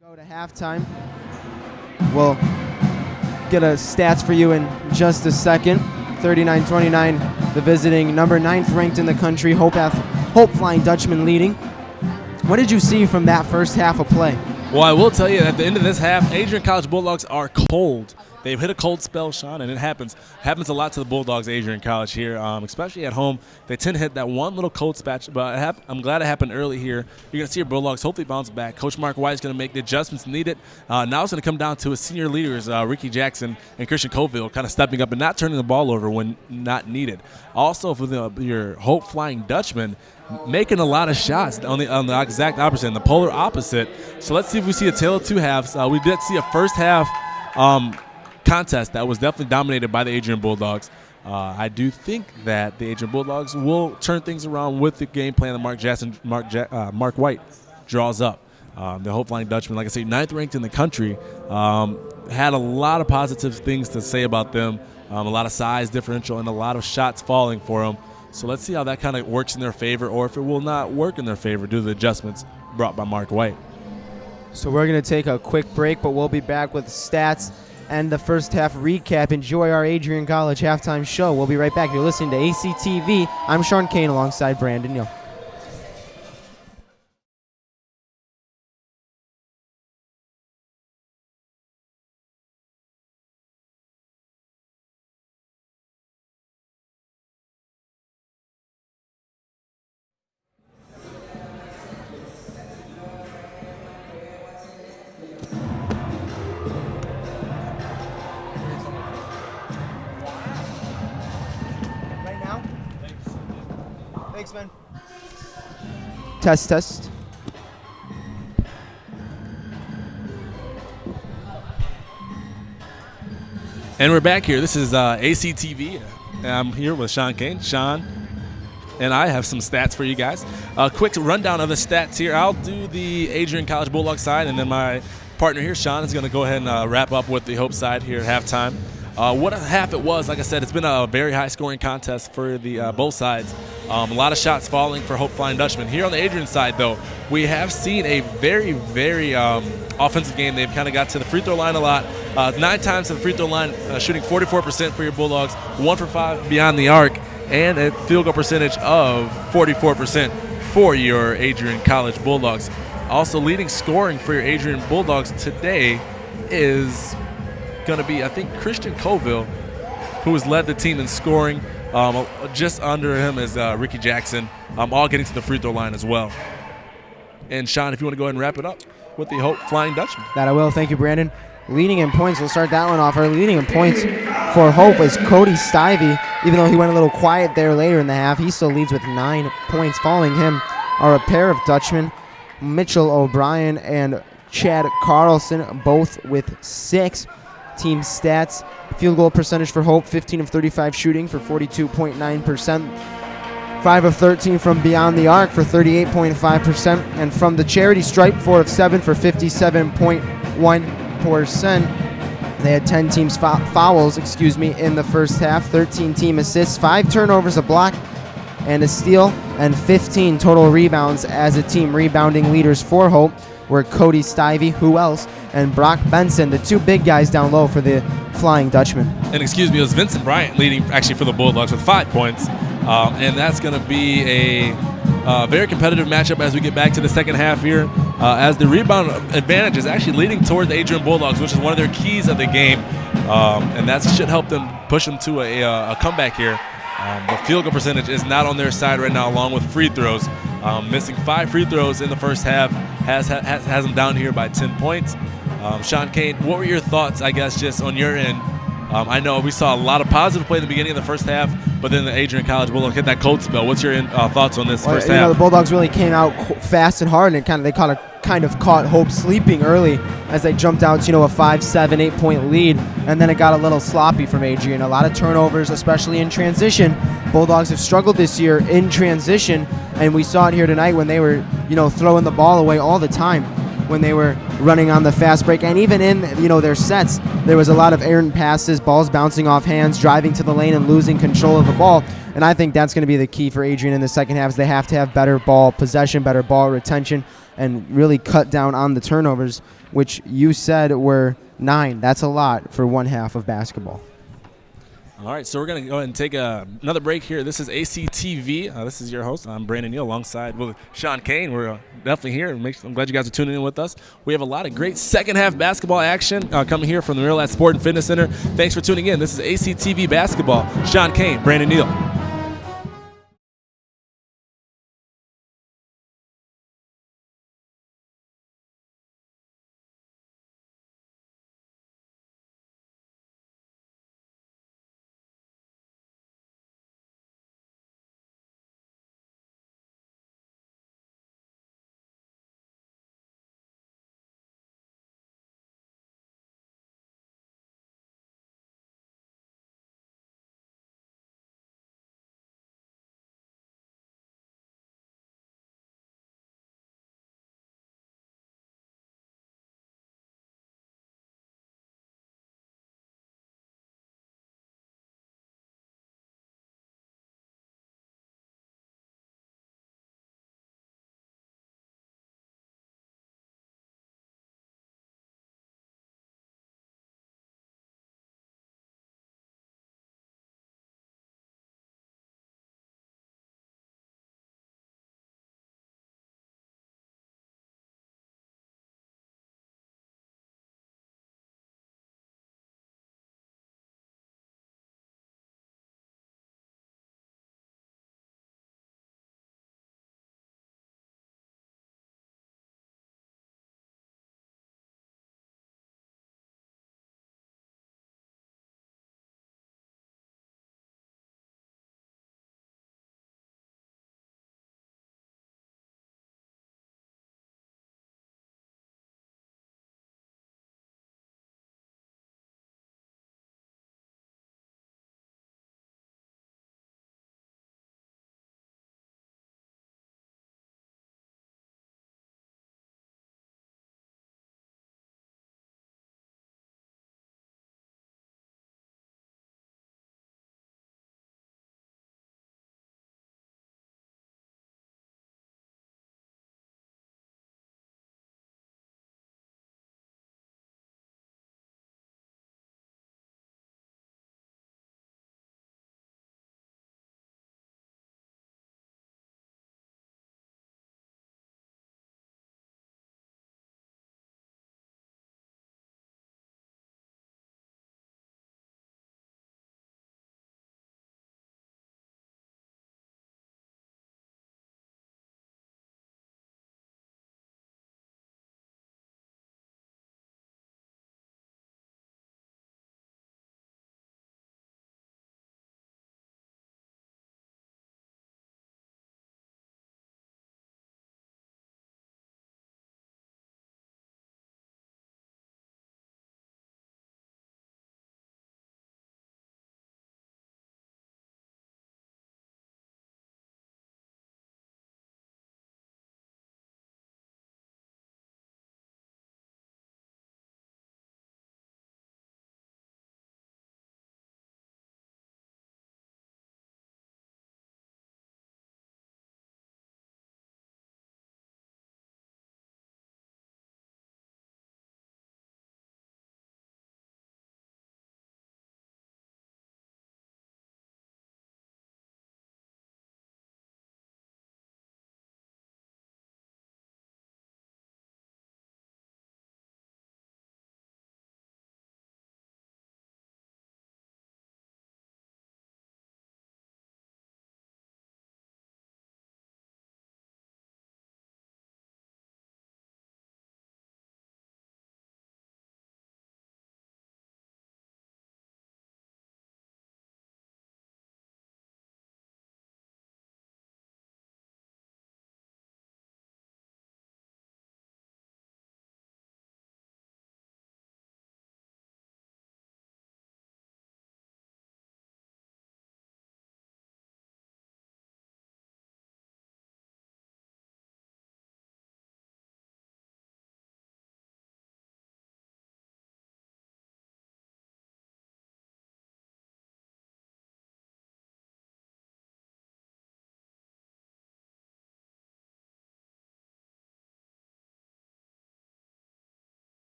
S1: Go to halftime. We'll get a stats for you in just a second. 39-29, the visiting number 9th ranked in the country, Hope Flying Dutchman leading. What did you see from that first half of play?
S2: Well, I will tell you, at the end of this half, Adrian College Bulldogs are cold. They've hit a cold spell, Sean, and it happens a lot to the Bulldogs, Adrian College here, especially at home. They tend to hit that one little cold spatch, but I'm glad it happened early here. You're going to see your Bulldogs hopefully bounce back. Coach Mark White is going to make the adjustments needed. Now it's going to come down to his senior leaders, Ricky Jackson and Christian Colville, kind of stepping up and not turning the ball over when not needed. Also, for your Hope Flying Dutchman, making a lot of shots on the exact opposite, the polar opposite. So let's see if we see a tale of two halves. We did see a first half contest that was definitely dominated by the Adrian Bulldogs. I do think that the Adrian Bulldogs will turn things around with the game plan that Mark White draws up. The Hope Flying Dutchman, like I say, 9th ranked in the country, had a lot of positive things to say about them, a lot of size differential and a lot of shots falling for them. So let's see how that kind of works in their favor, or if it will not work in their favor due to the adjustments brought by Mark White.
S1: So we're going to take a quick break, but we'll be back with stats and the first half recap. Enjoy our Adrian College halftime show. We'll be right back. You're listening to ACTV. I'm Sean Kane alongside Brandon Young. Thanks, man. Test.
S2: And we're back here. This is ACTV. I'm here with Sean Kane. Sean and I have some stats for you guys. A quick rundown of the stats here. I'll do the Adrian College Bulldog side, and then my partner here, Sean, is going to go ahead and wrap up with the Hope side here at halftime. What a half it was. Like I said, it's been a very high-scoring contest for the both sides. A lot of shots falling for Hope Flying Dutchman. Here on the Adrian side, though, we have seen a very, very offensive game. They've kind of got to the free throw line a lot. 9 times to the free throw line, shooting 44% for your Bulldogs, 1 for 5 beyond the arc, and a field goal percentage of 44% for your Adrian College Bulldogs. Also leading scoring for your Adrian Bulldogs today is going to be, I think, Christian Colville, who has led the team in scoring. Just under him is Ricky Jackson, all getting to the free throw line as well. And Sean, if you want to go ahead and wrap it up with the Hope Flying Dutchman.
S1: That I will. Thank you, Brandon. Leading in points, we'll start that one off. Our leading in points for Hope is Cody Stivey. Even though he went a little quiet there later in the half, he still leads with 9 points. Following him are a pair of Dutchmen, Mitchell O'Brien and Chad Carlson, both with 6. Team stats: field goal percentage for Hope, 15 of 35 shooting for 42.9%. 5 of 13 from beyond the arc for 38.5%. And from the charity stripe, 4 of 7 for 57.1%. They had 10 teams fouls in the first half, 13 team assists, 5 turnovers, a block, and a steal, and 15 total rebounds as a team. Rebounding leaders for Hope were Cody Stivey, who else, and Brock Benson, the 2 big guys down low for the Flying Dutchman.
S2: And excuse me, it was Vincent Bryant leading actually for the Bulldogs with 5 points. And that's going to be a very competitive matchup as we get back to the second half here, as the rebound advantage is actually leading toward the Adrian Bulldogs, which is one of their keys of the game. And that should help them push them to a comeback here. The field goal percentage is not on their side right now, along with free throws. Missing 5 free throws in the first half has them down here by 10 points. Sean Kane, what were your thoughts, I guess, just on your end? I know we saw a lot of positive play in the beginning of the first half, but then the Adrian College Bulldogs hit that cold spell. What's your thoughts on this first half?
S1: The Bulldogs really came out fast and hard, and they kind of caught Hope sleeping early as they jumped out to a 5, 7, 8 point lead, and then it got a little sloppy from Adrian. A lot of turnovers, especially in transition. Bulldogs have struggled this year in transition, and we saw it here tonight when they were throwing the ball away all the time when they were running on the fast break, and even in their sets, there was a lot of errant passes, balls bouncing off hands, driving to the lane and losing control of the ball. And I think that's going to be the key for Adrian in the second half, is they have to have better ball possession, better ball retention, and really cut down on the turnovers, which you said were 9. That's a lot for one half of basketball.
S2: All right, so we're going to go ahead and take another break here. This is ACTV. This is your host. I'm Brandon Neal alongside Sean Kane. We're definitely here. I'm glad you guys are tuning in with us. We have a lot of great second half basketball action coming here from the Real Life Sport and Fitness Center. Thanks for tuning in. This is ACTV Basketball. Sean Kane, Brandon Neal.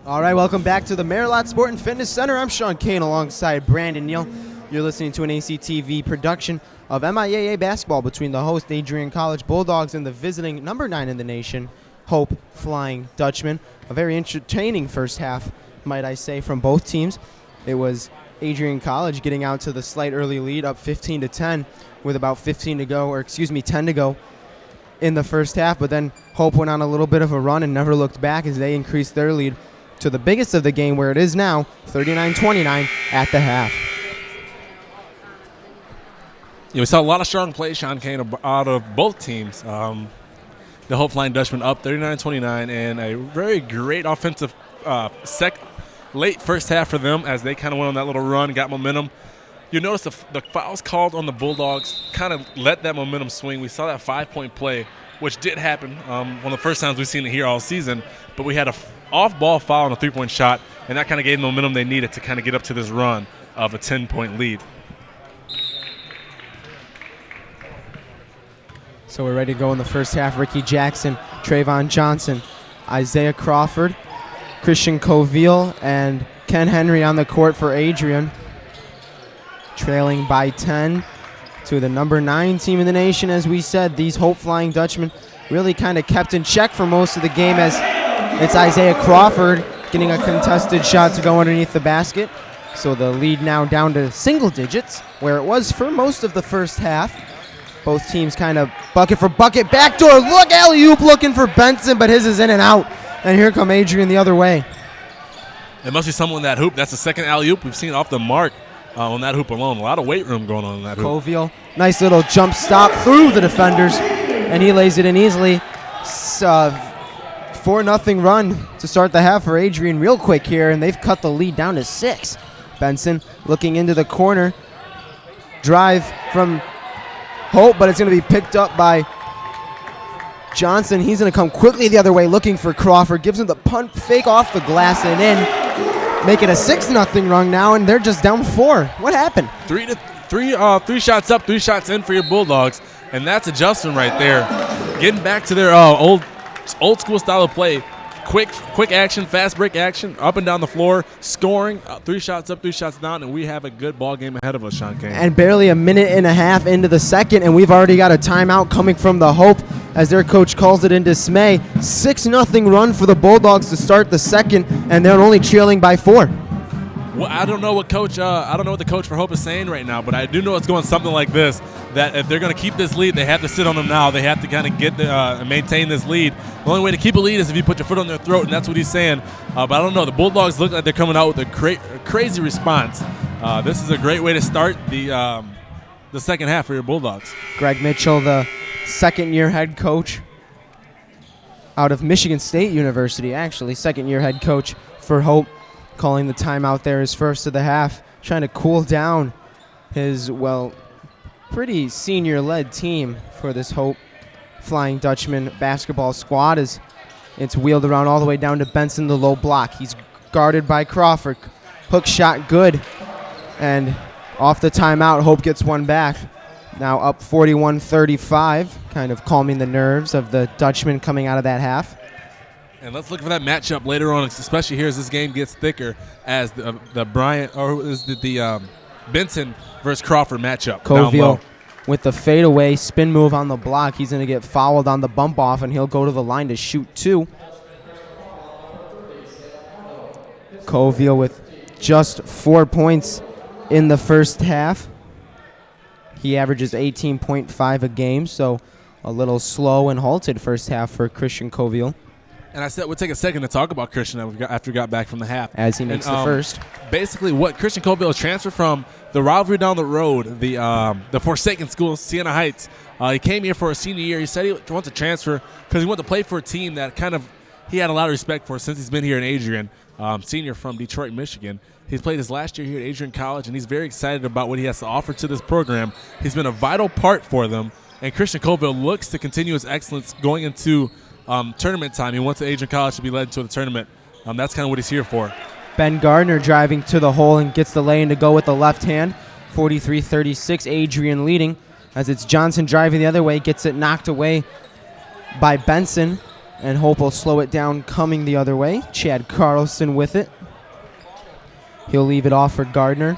S1: All right, welcome back to the Marilot Sport and Fitness Center. I'm Sean Kane alongside Brandon Neal. You're listening to an ACTV production of MIAA basketball between the host Adrian College Bulldogs and the visiting number 9 in the nation, Hope Flying Dutchmen. A very entertaining first half, might I say, from both teams. It was Adrian College getting out to the slight early lead, up 15-10 with about 10 to go in the first half. But then Hope went on a little bit of a run and never looked back as they increased their lead to the biggest of the game, where it is now 39-29 at the half.
S2: We saw a lot of strong plays, Sean Kane, out of both teams. The Hope Flying Dutchmen up 39-29, and a very great offensive late first half for them as they kind of went on that little run, got momentum. You notice the fouls called on the Bulldogs kind of let that momentum swing. We saw that 5-point play, which did happen, one of the first times we've seen it here all season, but we had a off-ball foul on a 3-point shot, and that kind of gave them the momentum they needed to kind of get up to this run of a 10-point lead.
S1: So we're ready to go in the first half. Ricky Jackson, Trayvon Johnson, Isaiah Crawford, Christian Coville, and Ken Henry on the court for Adrian. Trailing by 10 to the number 9 team in the nation. As we said, these Hope Flying Dutchmen really kind of kept in check for most of the game, as it's Isaiah Crawford getting a contested shot to go underneath the basket. So the lead now down to single digits, where it was for most of the first half. Both teams kind of bucket for bucket. Backdoor look, alley-oop looking for Benson, but his is in and out. And here come Adrian the other way.
S2: It must be someone in that hoop. That's the second alley-oop we've seen off the mark on that hoop alone. A lot of weight room going on in that hoop.
S1: Coville, nice little jump stop through the defenders, and he lays it in easily. 4-0 run to start the half for Adrian real quick here, and they've cut the lead down to 6. Benson looking into the corner. Drive from Hope, but it's going to be picked up by Johnson. He's going to come quickly the other way looking for Crawford. Gives him the punt fake off the glass and in. Make it a 6-0 run now, and they're just down 4. What happened?
S2: Three shots up, 3 shots in for your Bulldogs, and that's adjustment right there. Getting back to their old school style of play. Quick action, fast break action, up and down the floor, scoring, 3 shots up, 3 shots down, and we have a good ball game ahead of us, Sean Kane.
S1: And barely a minute and a half into the second, and we've already got a timeout coming from the Hope as their coach calls it in dismay. 6-0 run for the Bulldogs to start the second, and they're only trailing by 4.
S2: Well, I don't know what the coach for Hope is saying right now, but I do know it's going something like this, that if they're going to keep this lead, they have to sit on them now. They have to kind of get maintain this lead. The only way to keep a lead is if you put your foot on their throat, and that's what he's saying. But I don't know. The Bulldogs look like they're coming out with a crazy response. This is a great way to start the second half for your Bulldogs.
S1: Greg Mitchell, the second-year head coach out of Michigan State University, actually, second-year head coach for Hope, calling the timeout there, his first of the half, trying to cool down his, pretty senior-led team for this Hope Flying Dutchman basketball squad, as it's wheeled around all the way down to Benson, the low block. He's guarded by Crawford. Hook shot good, and off the timeout, Hope gets one back. Now up 41-35, kind of calming the nerves of the Dutchmen coming out of that half.
S2: And let's look for that matchup later on, especially here as this game gets thicker, as the Benson versus Crawford matchup.
S1: Coville with the fadeaway spin move on the block. He's going to get fouled on the bump off, and he'll go to the line to shoot 2. Coville with just 4 points in the first half. He averages 18.5 a game, so a little slow and halted first half for Christian Coville.
S2: And I said we'll take a second to talk about Christian after we got back from the half.
S1: As he makes the first.
S2: Basically, what Christian Coville transferred from the rivalry down the road, the Forsaken School, Siena Heights. He came here for a senior year. He said he wants to transfer because he wanted to play for a team that he had a lot of respect for since he's been here in Adrian, senior from Detroit, Michigan. He's played his last year here at Adrian College, and he's very excited about what he has to offer to this program. He's been a vital part for them, and Christian Coville looks to continue his excellence going into tournament time. He wants Adrian College to be led to the tournament. That's kind of what he's here for.
S1: Ben Gardner driving to the hole and gets the lay-in to go with the left hand. 43-36, Adrian leading. As it's Johnson driving the other way, gets it knocked away by Benson. And Hope will slow it down coming the other way. Chad Carlson with it. He'll leave it off for Gardner.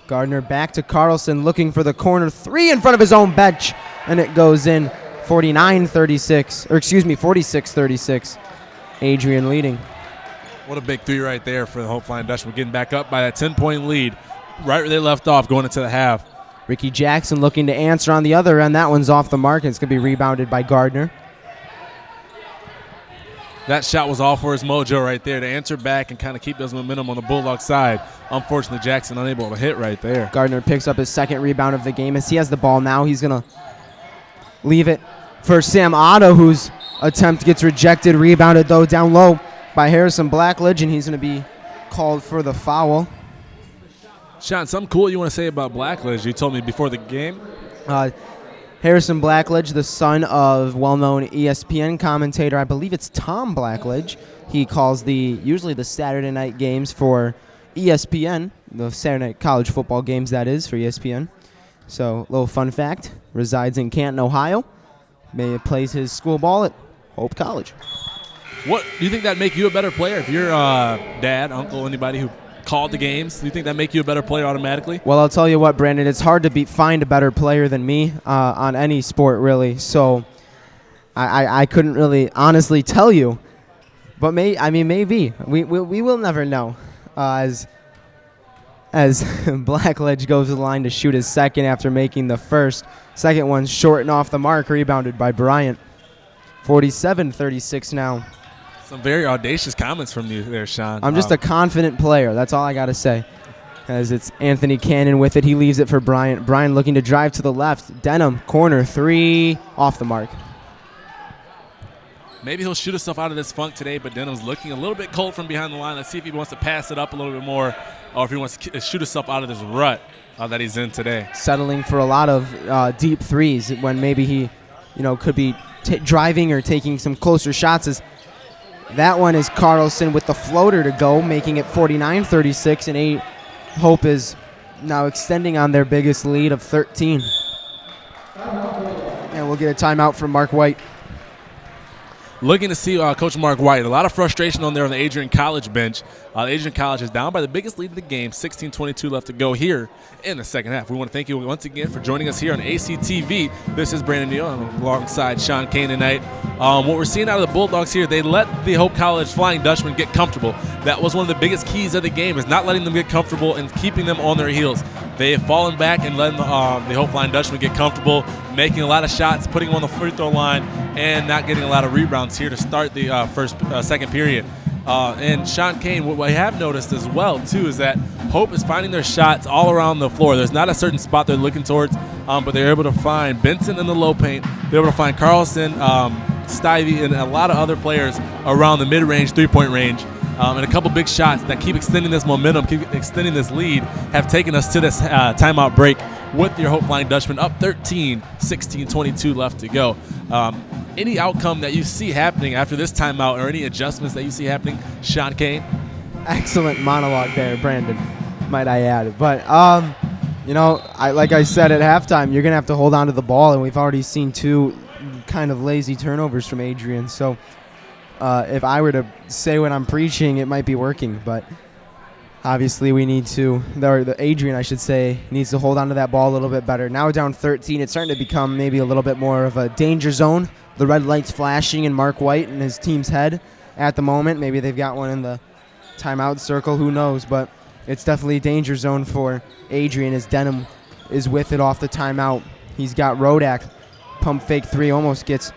S1: Gardner back to Carlson looking for the corner three in front of his own bench. And it goes in 46-36. Adrian leading.
S2: What a big three right there for the Hope Flying Dutchman, getting back up by that 10-point lead. Right where they left off going into the half.
S1: Ricky Jackson looking to answer on the other end. That one's off the mark. It's going to be rebounded by Gardner.
S2: That shot was all for his mojo right there to answer back and kind of keep those momentum on the Bulldog side. Unfortunately, Jackson unable to hit right there.
S1: Gardner picks up his second rebound of the game. As he has the ball now, he's going to leave it for Sam Otto, whose attempt gets rejected. Rebounded, though, down low by Harrison Blackledge, and he's going to be called for the foul.
S2: Sean, something cool you want to say about Blackledge? You told me before the game.
S1: Harrison Blackledge, the son of well-known ESPN commentator, I believe it's Tom Blackledge. He calls usually the Saturday night games for ESPN, the Saturday night college football games, that is, for ESPN. So, little fun fact, resides in Canton, Ohio. Plays his school ball at Hope College.
S2: What do you think that make you a better player? If your dad, uncle, anybody who called the games, do you think that make you a better player automatically?
S1: Well, I'll tell you what, Brandon, it's hard to find a better player than me on any sport, really. So I couldn't really honestly tell you, but maybe we will never know. As Blackledge goes to the line to shoot his second after making the first. Second one's short and off the mark, rebounded by Bryant. 47-36 now.
S2: Some very audacious comments from you there, Sean.
S1: I'm just a confident player. That's all I got to say. As it's Anthony Cannon with it. He leaves it for Bryant. Bryant looking to drive to the left. Denham, corner, three, off the mark.
S2: Maybe he'll shoot himself out of this funk today, but Denham's looking a little bit cold from behind the line. Let's see if he wants to pass it up a little bit more or if he wants to shoot himself out of this rut that he's in today.
S1: Settling for a lot of deep threes when maybe he could be driving or taking some closer shots. That one is Carlson with the floater to go, making it 49-36, and Hope is now extending on their biggest lead of 13. And we'll get a timeout from Mark White.
S2: Looking to see Coach Mark White. A lot of frustration on there on the Adrian College bench. Adrian College is down by the biggest lead of the game, 16-22 left to go here in the second half. We want to thank you once again for joining us here on ACTV. This is Brandon Neal. I'm alongside Sean Kane tonight. What we're seeing out of the Bulldogs here, they let the Hope College Flying Dutchman get comfortable. That was one of the biggest keys of the game, is not letting them get comfortable and keeping them on their heels. They have fallen back and letting the Hope Flying Dutchman get comfortable, making a lot of shots, putting them on the free throw line, and not getting a lot of rebounds here to start the second period. And Sean Kane, what I have noticed as well, too, is that Hope is finding their shots all around the floor. There's not a certain spot they're looking towards, but they're able to find Benson in the low paint. They're able to find Carlson, Stivey, and a lot of other players around the mid-range, three-point range. And a couple big shots that keep extending this momentum, keep extending this lead, have taken us to this timeout break with your Hope Flying Dutchman up 13, 16-22 left to go. Any outcome that you see happening after this timeout or any adjustments that you see happening, Sean Kane?
S1: Excellent monologue there, Brandon, might I add. But, like I said at halftime, you're going to have to hold on to the ball, and we've already seen two kind of lazy turnovers from Adrian. So if I were to say what I'm preaching, it might be working. But obviously we need to, Adrian, I should say, needs to hold on to that ball a little bit better. Now down 13, it's starting to become maybe a little bit more of a danger zone. The red light's flashing in Mark White and his team's head at the moment. Maybe they've got one in the timeout circle, who knows. But it's definitely a danger zone for Adrian as Denham is with it off the timeout. He's got Rodak. Pump fake three, almost gets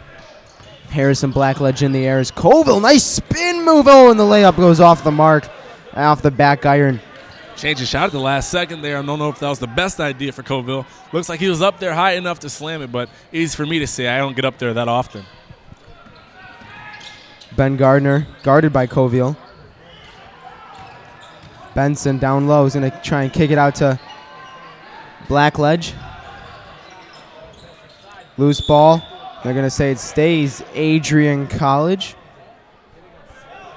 S1: Harrison Blackledge in the air. As Colville, nice spin move. Oh, and the layup goes off the mark, off the back iron.
S2: Changed his shot at the last second there. I don't know if that was the best idea for Colville. Looks like he was up there high enough to slam it, but easy for me to say. I don't get up there that often.
S1: Ben Gardner, guarded by Colville. Benson down low is going to try and kick it out to Blackledge. Loose ball. They're going to say it stays Adrian College.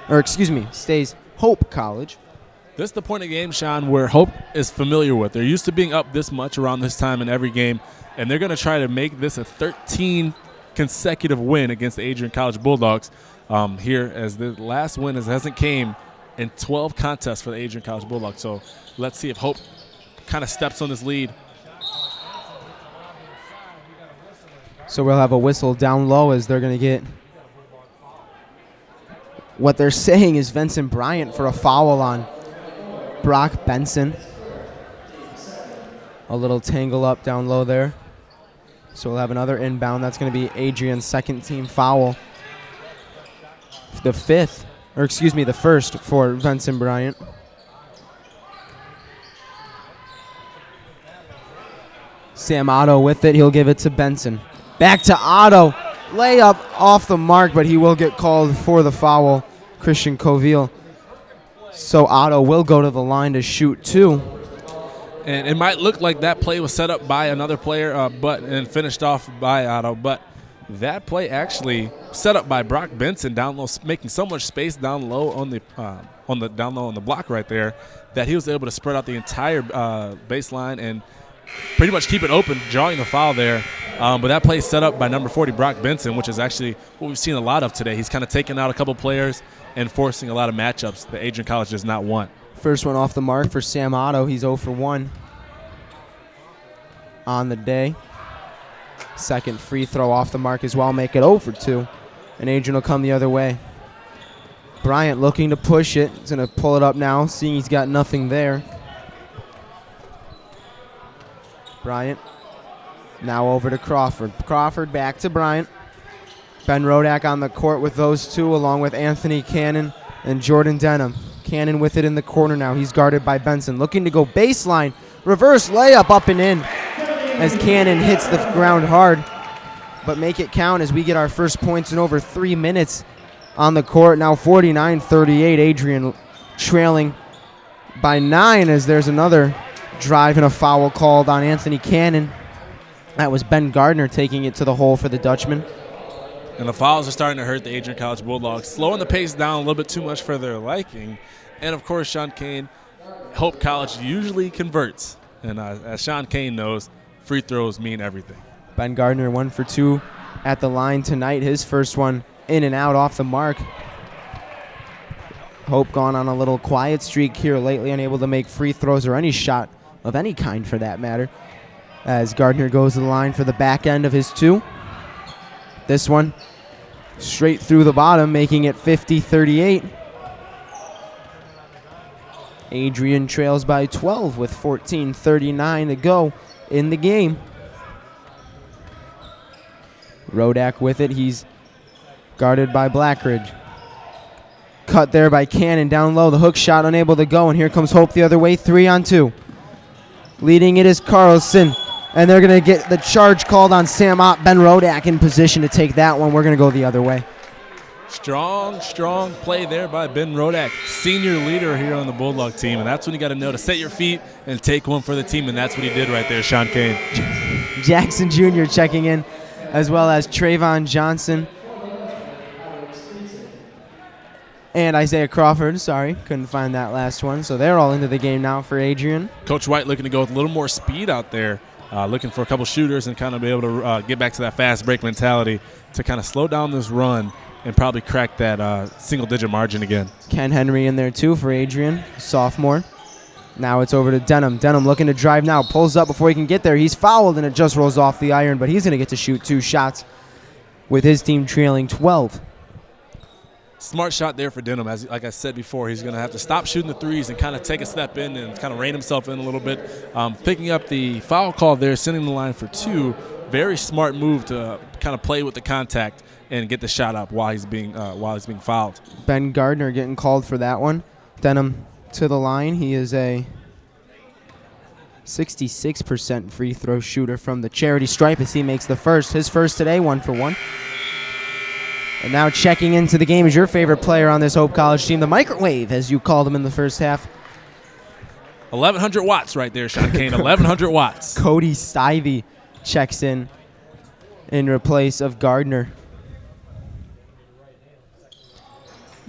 S1: Or, excuse me, stays Hope College.
S2: This is the point of the game, Sean, where Hope is familiar with. They're used to being up this much around this time in every game, and they're going to try to make this a 13 consecutive win against the Adrian College Bulldogs. here, as the last win hasn't came in 12 contests for the Adrian College Bulldogs. So let's see if Hope kind of steps on this lead.
S1: So we'll have a whistle down low as they're going to get what they're saying is Vincent Bryant for a foul on Brock Benson. A little tangle up down low there. So we'll have another inbound. That's going to be Adrian's second team foul. The first for Vincent Bryant. Sam Otto with it. He'll give it to Benson. Back to Otto. Layup off the mark, but he will get called for the foul, Christian Coville. So Otto will go to the line to shoot 2.
S2: And it might look like that play was set up by another player, and finished off by Otto. But that play actually set up by Brock Benson down low, making so much space down low on the block right there that he was able to spread out the entire baseline and pretty much keep it open, drawing the foul there. But that play set up by number 40, Brock Benson, which is actually what we've seen a lot of today. He's kind of taking out a couple players and forcing a lot of matchups that Adrian College does not want.
S1: First one off the mark for Sam Otto. He's 0 for 1 on the day. Second free throw off the mark as well. Make it 0 for 2. And Adrian will come the other way. Bryant looking to push it. He's going to pull it up now, seeing he's got nothing there. Bryant now over to Crawford. Crawford back to Bryant. Ben Rodak on the court with those two, along with Anthony Cannon and Jordan Denham. Cannon with it in the corner now. He's guarded by Benson. Looking to go baseline. Reverse layup up and in as Cannon hits the ground hard. But make it count as we get our first points in over 3 minutes on the court. Now 49-38. Adrian trailing by 9 as there's another drive and a foul called on Anthony Cannon. That was Ben Gardner taking it to the hole for the Dutchman.
S2: And the fouls are starting to hurt the Adrian College Bulldogs, slowing the pace down a little bit too much for their liking. And, of course, Sean Kane, Hope College usually converts. And as Sean Kane knows, free throws mean everything.
S1: Ben Gardner 1 for 2 at the line tonight. His first one in and out off the mark. Hope gone on a little quiet streak here lately, unable to make free throws or any shot of any kind for that matter. As Gardner goes to the line for the back end of his 2. This one straight through the bottom, making it 50-38. Adrian trails by 12 with 14:39 to go in the game. Rodak with it. He's guarded by Blackridge. Cut there by Cannon down low. The hook shot unable to go, and here comes Hope the other way. 3-on-2. Leading it is Carlson. And they're going to get the charge called on Sam Ott. Ben Rodak in position to take that one. We're going to go the other way.
S2: Strong play there by Ben Rodak, senior leader here on the Bulldog team. And that's when you got to know to set your feet and take one for the team. And that's what he did right there, Sean Kane.
S1: Jackson Jr. checking in, as well as Trayvon Johnson. And Isaiah Crawford, sorry, couldn't find that last one. So they're all into the game now for Adrian.
S2: Coach White looking to go with a little more speed out there. Looking for a couple shooters and kind of be able to get back to that fast break mentality to kind of slow down this run and probably crack that single-digit margin again.
S1: Ken Henry in there, too, for Adrian, sophomore. Now it's over to Denham. Denham looking to drive now. Pulls up before he can get there. He's fouled, and it just rolls off the iron, but he's going to get to shoot 2 shots with his team trailing 12.
S2: Smart shot there for Denham. Like I said before, he's going to have to stop shooting the threes and kind of take a step in and kind of rein himself in a little bit. Picking up the foul call there, sending the line for 2. Very smart move to kind of play with the contact and get the shot up while he's being fouled. Ben
S1: Gardner getting called for that one. Denham to the line. He is a 66% free throw shooter from the charity stripe as he makes the first. His first today, 1 for 1. And now checking into the game is your favorite player on this Hope College team, the Microwave, as you called him in the first half.
S2: 1,100 watts right there, Sean Kane. 1,100 watts.
S1: Cody Stivey checks in replace of Gardner.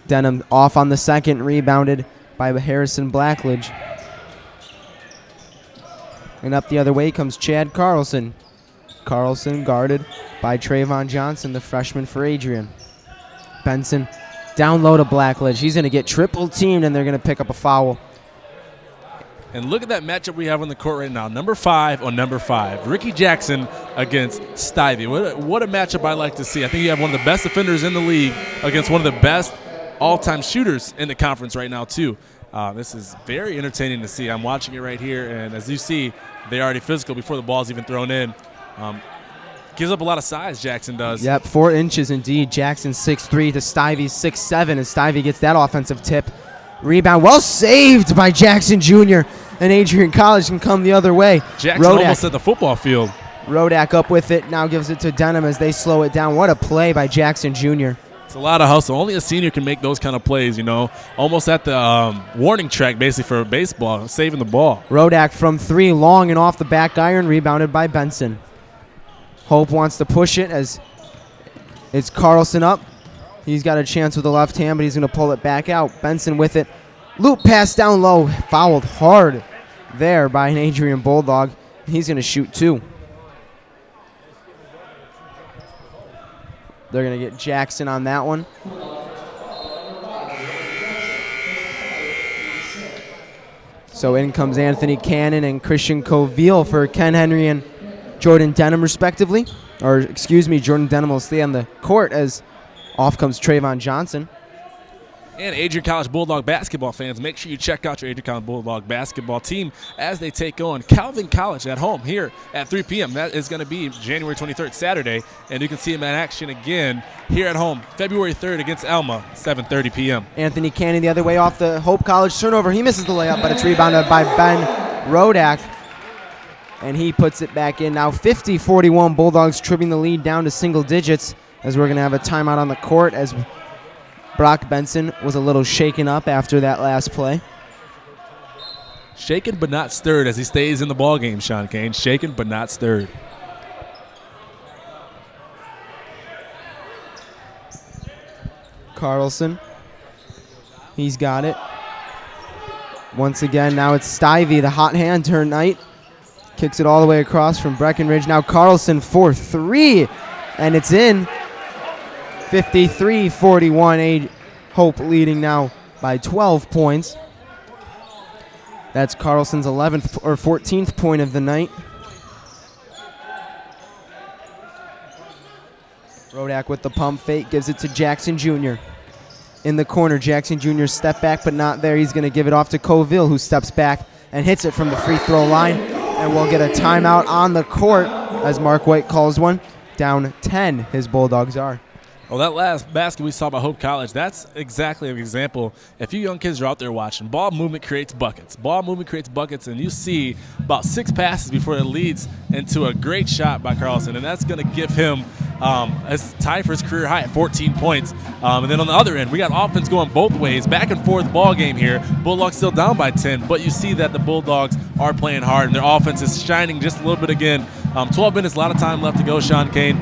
S1: Denham off on the second, rebounded by Harrison Blackledge. And up the other way comes Chad Carlson. Carlson guarded by Trayvon Johnson, the freshman for Adrian. Benson down low to Blackledge. He's going to get triple teamed, and they're going to pick up a foul.
S2: And look at that matchup we have on the court right now. Number 5 on number 5. Ricky Jackson against Stivey. What a matchup I like to see. I think you have one of the best defenders in the league against one of the best all-time shooters in the conference right now, too. This is very entertaining to see. I'm watching it right here, and as you see, they're already physical before the ball's even thrown in. Gives up a lot of size, Jackson does.
S1: Yep, 4 inches indeed. Jackson 6'3" to Stivey's 6'7", as Stivey gets that offensive tip. Rebound well saved by Jackson Jr., and Adrian College can come the other way.
S2: Jackson almost at the football field.
S1: Rodak up with it, now gives it to Denham as they slow it down. What a play by Jackson Jr.
S2: It's a lot of hustle. Only a senior can make those kind of plays, you know. Almost at the warning track, basically, for baseball, saving the ball.
S1: Rodak from 3, long and off the back iron, rebounded by Benson. Hope wants to push it as it's Carlson up. He's got a chance with the left hand, but he's going to pull it back out. Benson with it. Loop pass down low. Fouled hard there by an Adrian Bulldog. He's going to shoot 2. They're going to get Jackson on that one. So in comes Anthony Cannon and Christian Coville for Ken Henry and Jordan Denham, respectively. Or, excuse me, Jordan Denham will stay on the court as off comes Trayvon Johnson.
S2: And Adrian College Bulldog basketball fans, make sure you check out your Adrian College Bulldog basketball team as they take on Calvin College at home here at 3 p.m. That is going to be January 23rd, Saturday. And you can see him in action again here at home, February 3rd against Alma, 7:30 p.m.
S1: Anthony Cannon the other way off the Hope College turnover. He misses the layup, but it's rebounded by Ben Rodak. And he puts it back in. Now 50-41, Bulldogs trimming the lead down to single digits as we're going to have a timeout on the court as Brock Benson was a little shaken up after that last play.
S2: Shaken but not stirred as he stays in the ball game, Sean Kane. Shaken but not stirred.
S1: Carlson. He's got it. Once again, now it's Stivey, the hot hand tonight. Kicks it all the way across from Breckenridge. Now Carlson for 3, and it's in. 53-41, Hope leading now by 12 points. That's Carlson's 11th or 14th point of the night. Rodak with the pump fake, gives it to Jackson Jr. In the corner, Jackson Jr. step back, but not there. He's going to give it off to Coville, who steps back and hits it from the free throw line. And we'll get a timeout on the court as Mark White calls one. Down 10, his Bulldogs are.
S2: Well, that last basket we saw by Hope College, that's exactly an example. If you young kids are out there watching, ball movement creates buckets. Ball movement creates buckets, and you see about 6 passes before it leads into a great shot by Carlson, and that's going to give him a tie for his career high at 14 points. And then on the other end, we got offense going both ways, back and forth ball game here. Bulldogs still down by 10, but you see that the Bulldogs are playing hard, and their offense is shining just a little bit again. 12 minutes, a lot of time left to go, Sean Kane.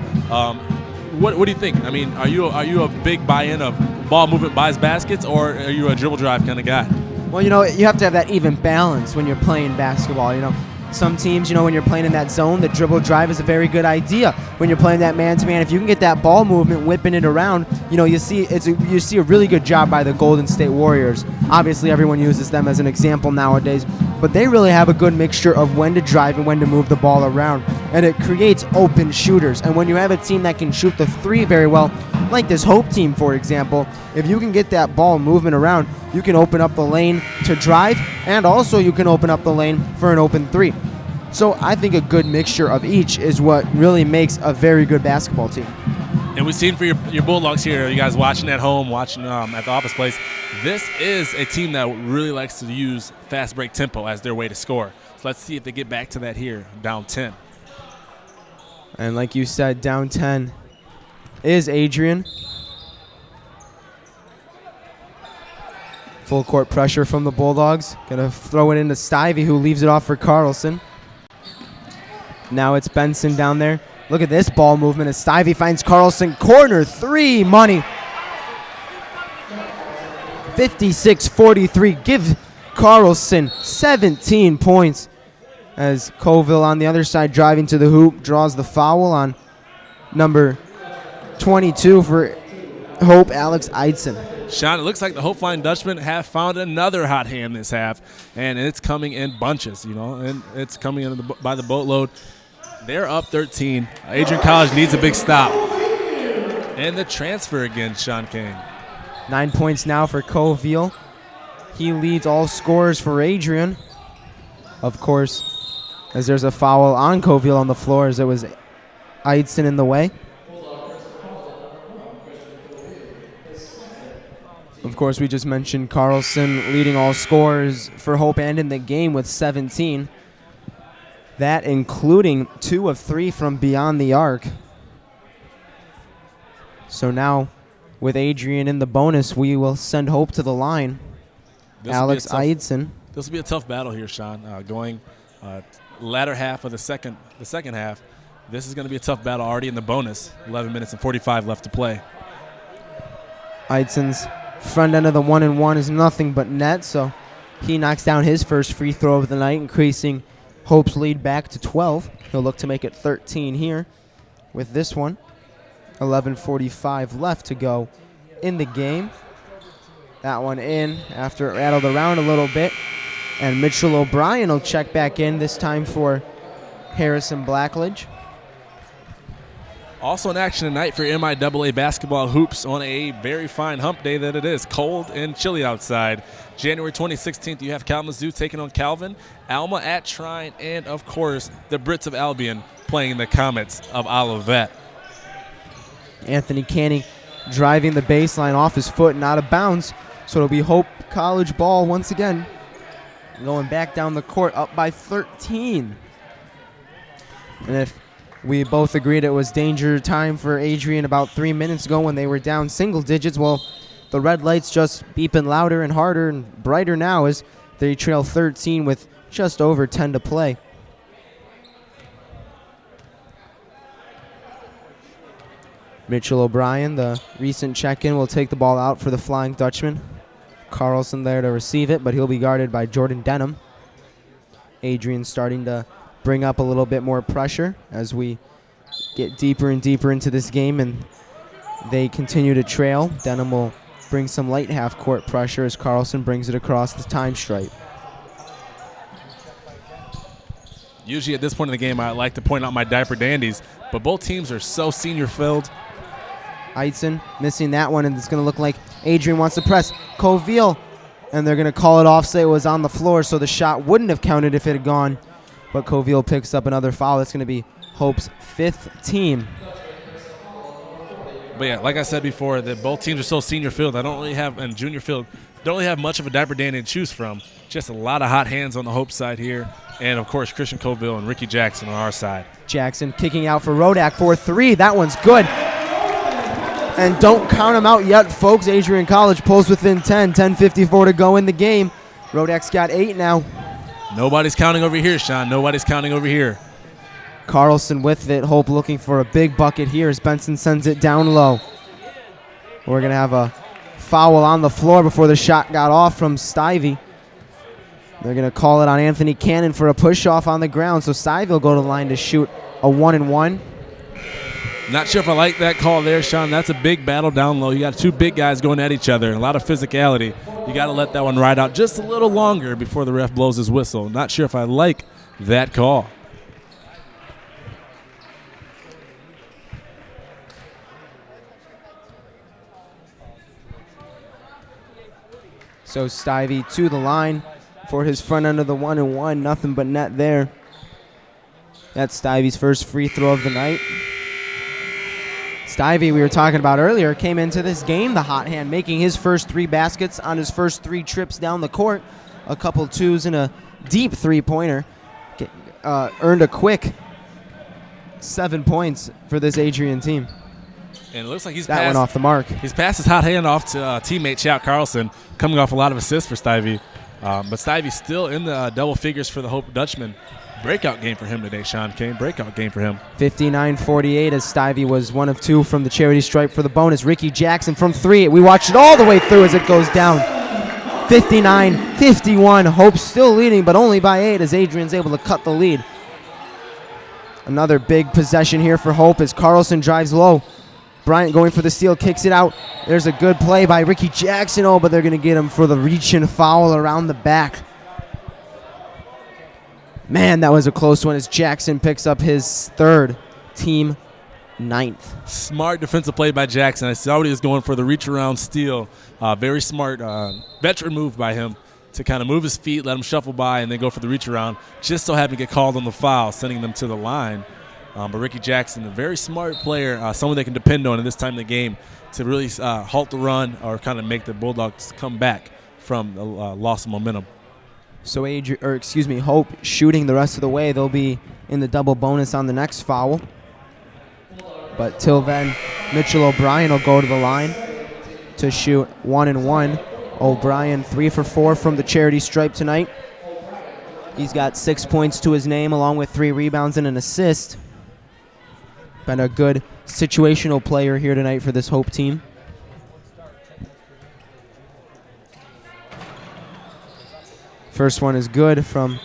S2: What do you think? I mean, are you a big buy-in of ball movement buys baskets, or are you a dribble drive kind of guy?
S1: Well, you know, you have to have that even balance when you're playing basketball, you know. Some teams, you know, when you're playing in that zone, the dribble drive is a very good idea. When you're playing that man-to-man, if you can get that ball movement, whipping it around, you know, you see a really good job by the Golden State Warriors. Obviously, everyone uses them as an example nowadays, but they really have a good mixture of when to drive and when to move the ball around, and it creates open shooters. And when you have a team that can shoot the 3 very well, like this Hope team, for example, if you can get that ball moving around, you can open up the lane to drive, and also you can open up the lane for an open 3. So I think a good mixture of each is what really makes a very good basketball team.
S2: And we've seen for your Bulldogs here, you guys watching at home, watching at the office place, this is a team that really likes to use fast break tempo as their way to score. So let's see if they get back to that here, down 10.
S1: And like you said, down 10 is Adrian. Full court pressure from the Bulldogs. Gonna throw it into Stivey, who leaves it off for Carlson. Now it's Benson down there. Look at this ball movement as Stivey finds Carlson. Corner 3, money. 56-43. Give Carlson 17 points as Coville on the other side driving to the hoop, draws the foul on number 22 for Hope, Alex Eidson.
S2: Sean, it looks like the Hope Flying Dutchmen have found another hot hand this half, and it's coming in bunches, and it's coming in by the boatload. They're up 13. Adrian College needs a big stop. And the transfer again, Sean Kane.
S1: 9 points now for Coville. He leads all scorers for Adrian. Of course, as there's a foul on Coville on the floor as it was Eidson in the way. Of course, we just mentioned Carlson leading all scorers for Hope and in the game with 17. That including 2 of 3 from beyond the arc. So now, with Adrian in the bonus, we will send Hope to the line. Alex Eidson.
S2: This will be a tough battle here, Sean. Going latter half of the second half. This is going to be a tough battle already in the bonus. 11 minutes and 45 left to play.
S1: Eidson's front end of the 1-and-1 is nothing but net, so he knocks down his first free throw of the night, increasing Hope's lead back to 12. He'll look to make it 13 here with this one. 11:45 left to go in the game. That one in after it rattled around a little bit. And Mitchell O'Brien will check back in, this time for Harrison Blackledge.
S2: Also in action tonight for MIAA basketball hoops on a very fine hump day that it is. Cold and chilly outside. January 2016th, you have Kalamazoo taking on Calvin, Alma at Trine, and, of course, the Brits of Albion playing the Comets of Olivet.
S1: Anthony Canning driving the baseline off his foot and out of bounds. So it'll be Hope College ball once again. Going back down the court, up by 13. And if we both agreed it was danger time for Adrian about 3 minutes ago when they were down single digits, well, the red lights just beeping louder and harder and brighter now as they trail 13 with just over 10 to play. Mitchell O'Brien, the recent check-in, will take the ball out for the Flying Dutchman. Carlson there to receive it, but he'll be guarded by Jordan Denham. Adrian starting to bring up a little bit more pressure as we get deeper and deeper into this game, and they continue to trail. Denham will bring some light half-court pressure as Carlson brings it across the time stripe.
S2: Usually at this point in the game, I like to point out my diaper dandies, but both teams are so senior-filled.
S1: Eidson missing that one, and it's going to look like Adrian wants to press. Coville, and they're going to call it off, say it was on the floor, so the shot wouldn't have counted if it had gone. But Coville picks up another foul. That's going to be Hope's 5th team.
S2: But yeah, like I said before, that both teams are so senior-filled. And junior-filled, don't really have much of a diaper dandy to choose from. Just a lot of hot hands on the Hope side here. And, of course, Christian Coville and Ricky Jackson on our side.
S1: Jackson kicking out for Rodak for 3. That one's good. And don't count him out yet, folks. Adrian College pulls within 10. 10:54 to go in the game. Rodak's got 8 now.
S2: Nobody's counting over here, Sean. Nobody's counting over here.
S1: Carlson with it. Hope looking for a big bucket here as Benson sends it down low. We're going to have a foul on the floor before the shot got off from Stivey. They're going to call it on Anthony Cannon for a push-off on the ground, so Stivey will go to the line to shoot a 1-and-1.
S2: Not sure if I like that call there, Sean. That's a big battle down low. You got 2 big guys going at each other, and a lot of physicality. You got to let that one ride out just a little longer before the ref blows his whistle. Not sure if I like that call.
S1: So Stivey to the line for his front end of the 1-and-1. Nothing but net there. That's Stivey's first free throw of the night. Stivey, we were talking about earlier, came into this game the hot hand, making his first 3 baskets on his first 3 trips down the court. A couple 2s and a deep 3-pointer. Earned a quick 7 points for this Adrian team.
S2: And it looks like
S1: that went off the mark.
S2: He's passed his hot hand off to teammate Chow Carlson, coming off a lot of assists for Stivey. But Stivey's still in the double figures for the Hope Dutchman. Breakout game for him today, Sean Kane. Breakout game for him. 59-48 as Stivey was 1 of 2 from the charity stripe for the bonus. Ricky Jackson from 3. We watched it all the way through as it goes down. 59-51. Hope still leading, but only by 8 as Adrian's able to cut the lead. Another big possession here for Hope as Carlson drives low.
S1: Bryant going for the steal, kicks it out. There's a good play by Ricky Jackson. Oh, but they're going to get him for the reach-in foul around the back. Man, that was a close one as Jackson picks up his third, team 9th.
S2: Smart defensive play by Jackson. I saw he was going for the reach-around steal. Very smart veteran move by him to kind of move his feet, let him shuffle by, and then go for the reach-around. Just so happened to get called on the foul, sending them to the line. But Ricky Jackson, a very smart player, someone they can depend on in this time of the game to really halt the run or kind of make the Bulldogs come back from the loss of momentum.
S1: So Hope shooting the rest of the way. They'll be in the double bonus on the next foul. But till then, Mitchell O'Brien will go to the line to shoot 1 and 1. O'Brien 3 for 4 from the charity stripe tonight. He's got 6 points to his name along with 3 rebounds and an assist. Been a good situational player here tonight for this Hope team. First one is good from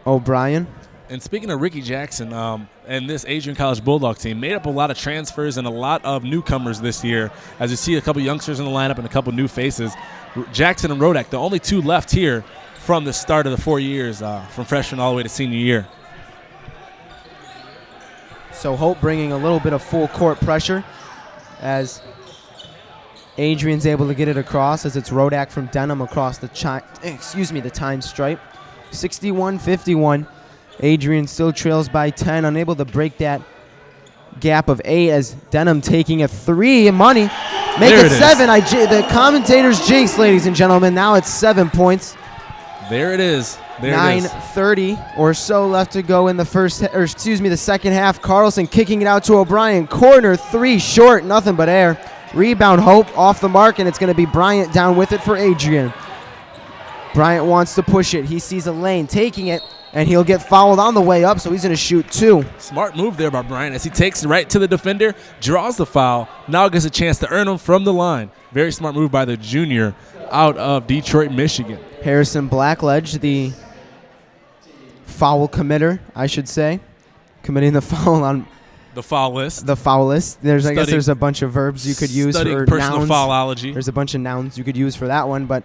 S1: O'Brien.
S2: And speaking of Ricky Jackson, and this Adrian College Bulldog team made up a lot of transfers and a lot of newcomers this year. As you see a couple youngsters in the lineup and a couple new faces. Jackson and Rodak, the only 2 left here from the start of the 4 years, from freshman all the way to senior year.
S1: So Hope bringing a little bit of full court pressure as Adrian's able to get it across as it's Rodak from Denham across the time stripe. 61-51. Adrian still trails by 10, unable to break that gap of 8 as Denham taking a 3. Money. Make it 7. The commentator's jinx, ladies and gentlemen. Now it's 7 points.
S2: There it is.
S1: 9:30 or so left to go in the the second half. Carlson kicking it out to O'Brien. Corner 3 short, nothing but air. Rebound Hope off the mark, and it's going to be Bryant down with it for Adrian. Bryant wants to push it. He sees a lane, taking it, and he'll get fouled on the way up, so he's going to shoot 2.
S2: Smart move there by Bryant as he takes it right to the defender, draws the foul, now gets a chance to earn him from the line. Very smart move by the junior out of Detroit, Michigan.
S1: Harrison Blackledge, the foul committer, I should say, committing the foul on
S2: the foul list.
S1: The foul list. I guess there's a bunch of verbs you could use for
S2: personal
S1: nouns.
S2: Foulology.
S1: There's a bunch of nouns you could use for that one, but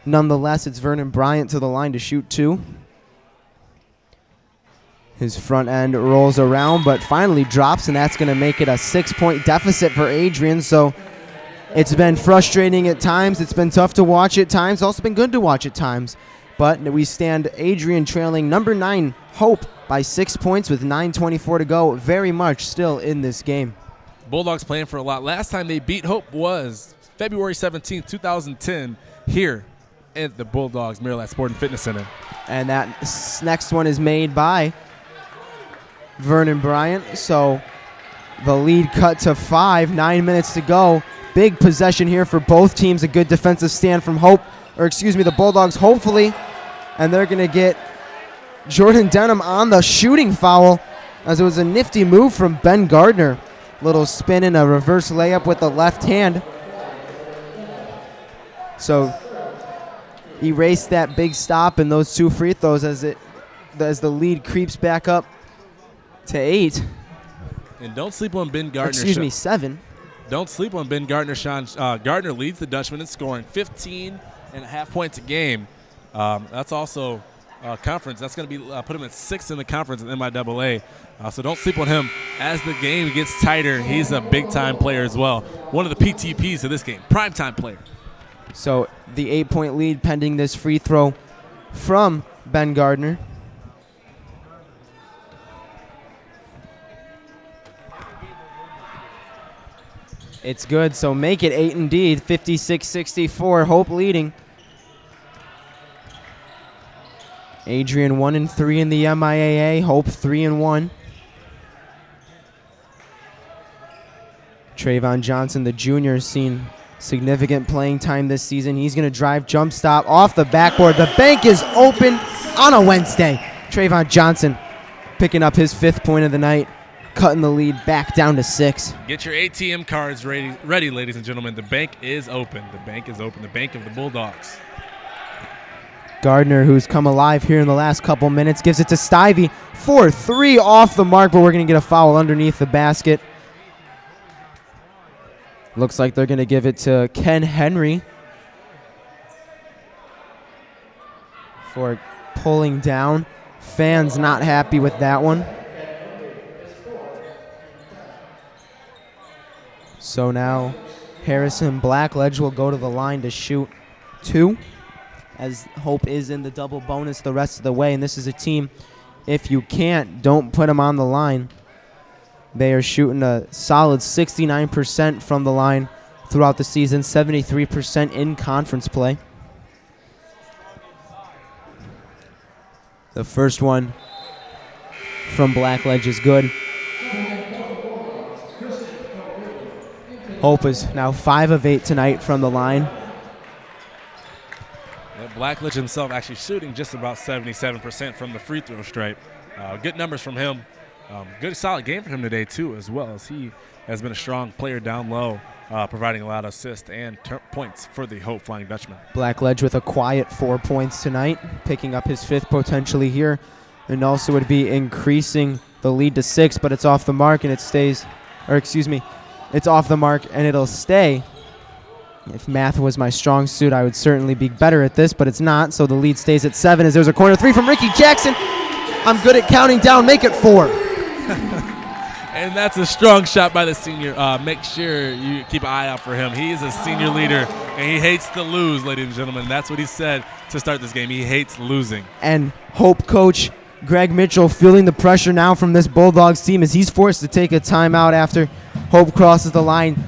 S1: nonetheless, it's Vernon Bryant to the line to shoot 2. His front end rolls around, but finally drops, and that's going to make it a 6-point deficit for Adrian. So it's been frustrating at times. It's been tough to watch at times. It's also been good to watch at times. But we stand Adrian trailing number 9, Hope, by 6 points with 9:24 to go. Very much still in this game.
S2: Bulldogs playing for a lot. Last time they beat Hope was February 17th, 2010, here at the Bulldogs Maryland Sport and Fitness Center.
S1: And that next one is made by Vernon Bryant. So the lead cut to 5, 9 minutes to go. Big possession here for both teams. A good defensive stand from the Bulldogs, hopefully. And they're going to get Jordan Denham on the shooting foul as it was a nifty move from Ben Gardner. Little spin and a reverse layup with the left hand. So erase that big stop and those 2 free throws as the lead creeps back up to 8.
S2: And don't sleep on Ben Gardner.
S1: 7.
S2: Don't sleep on Ben Gardner. Gardner leads the Dutchman in scoring, 15.5 points a game. That's also conference. That's going to be put him at 6th in the conference at MIAA. So don't sleep on him. As the game gets tighter, he's a big-time player as well. One of the PTPs of this game, prime-time player.
S1: So the 8-point lead pending this free throw from Ben Gardner. It's good, so make it 8 indeed. 56-64, Hope leading. Adrian 1-3 in the MIAA, Hope 3-1. Trayvon Johnson, the junior, has seen significant playing time this season. He's going to drive, jump stop, off the backboard. The bank is open on a Wednesday. Trayvon Johnson picking up his 5th point of the night, cutting the lead back down to 6.
S2: Get your ATM cards ready, ladies and gentlemen. The bank is open. The bank is open. The bank of the Bulldogs.
S1: Gardner, who's come alive here in the last couple minutes, gives it to Stivey for 3 off the mark, but we're going to get a foul underneath the basket. Looks like they're going to give it to Ken Henry for pulling down. Fans not happy with that one. So now Harrison Blackledge will go to the line to shoot 2, as Hope is in the double bonus the rest of the way. And this is a team, if you can't, don't put them on the line. They are shooting a solid 69% from the line throughout the season, 73% in conference play. The first one from Blackledge is good. Hope is now 5 of 8 tonight from the line.
S2: Blackledge himself actually shooting just about 77% from the free throw stripe. Good numbers from him. Good solid game for him today too, as well as he has been a strong player down low, providing a lot of assists and points for the Hope Flying Dutchman.
S1: Blackledge with a quiet 4 points tonight, picking up his 5th potentially here, and also would be increasing the lead to 6, but it's off the mark and it stays, or excuse me, it's off the mark and it'll stay. If math was my strong suit, I would certainly be better at this, but it's not, so the lead stays at 7 as there's a corner 3 from Ricky Jackson. I'm good at counting down, make it 4.
S2: And that's a strong shot by the senior. Make sure you keep an eye out for him. He is a senior leader, and he hates to lose, ladies and gentlemen. That's what he said to start this game. He hates losing.
S1: And Hope coach Greg Mitchell feeling the pressure now from this Bulldogs team as he's forced to take a timeout after Hope crosses the line.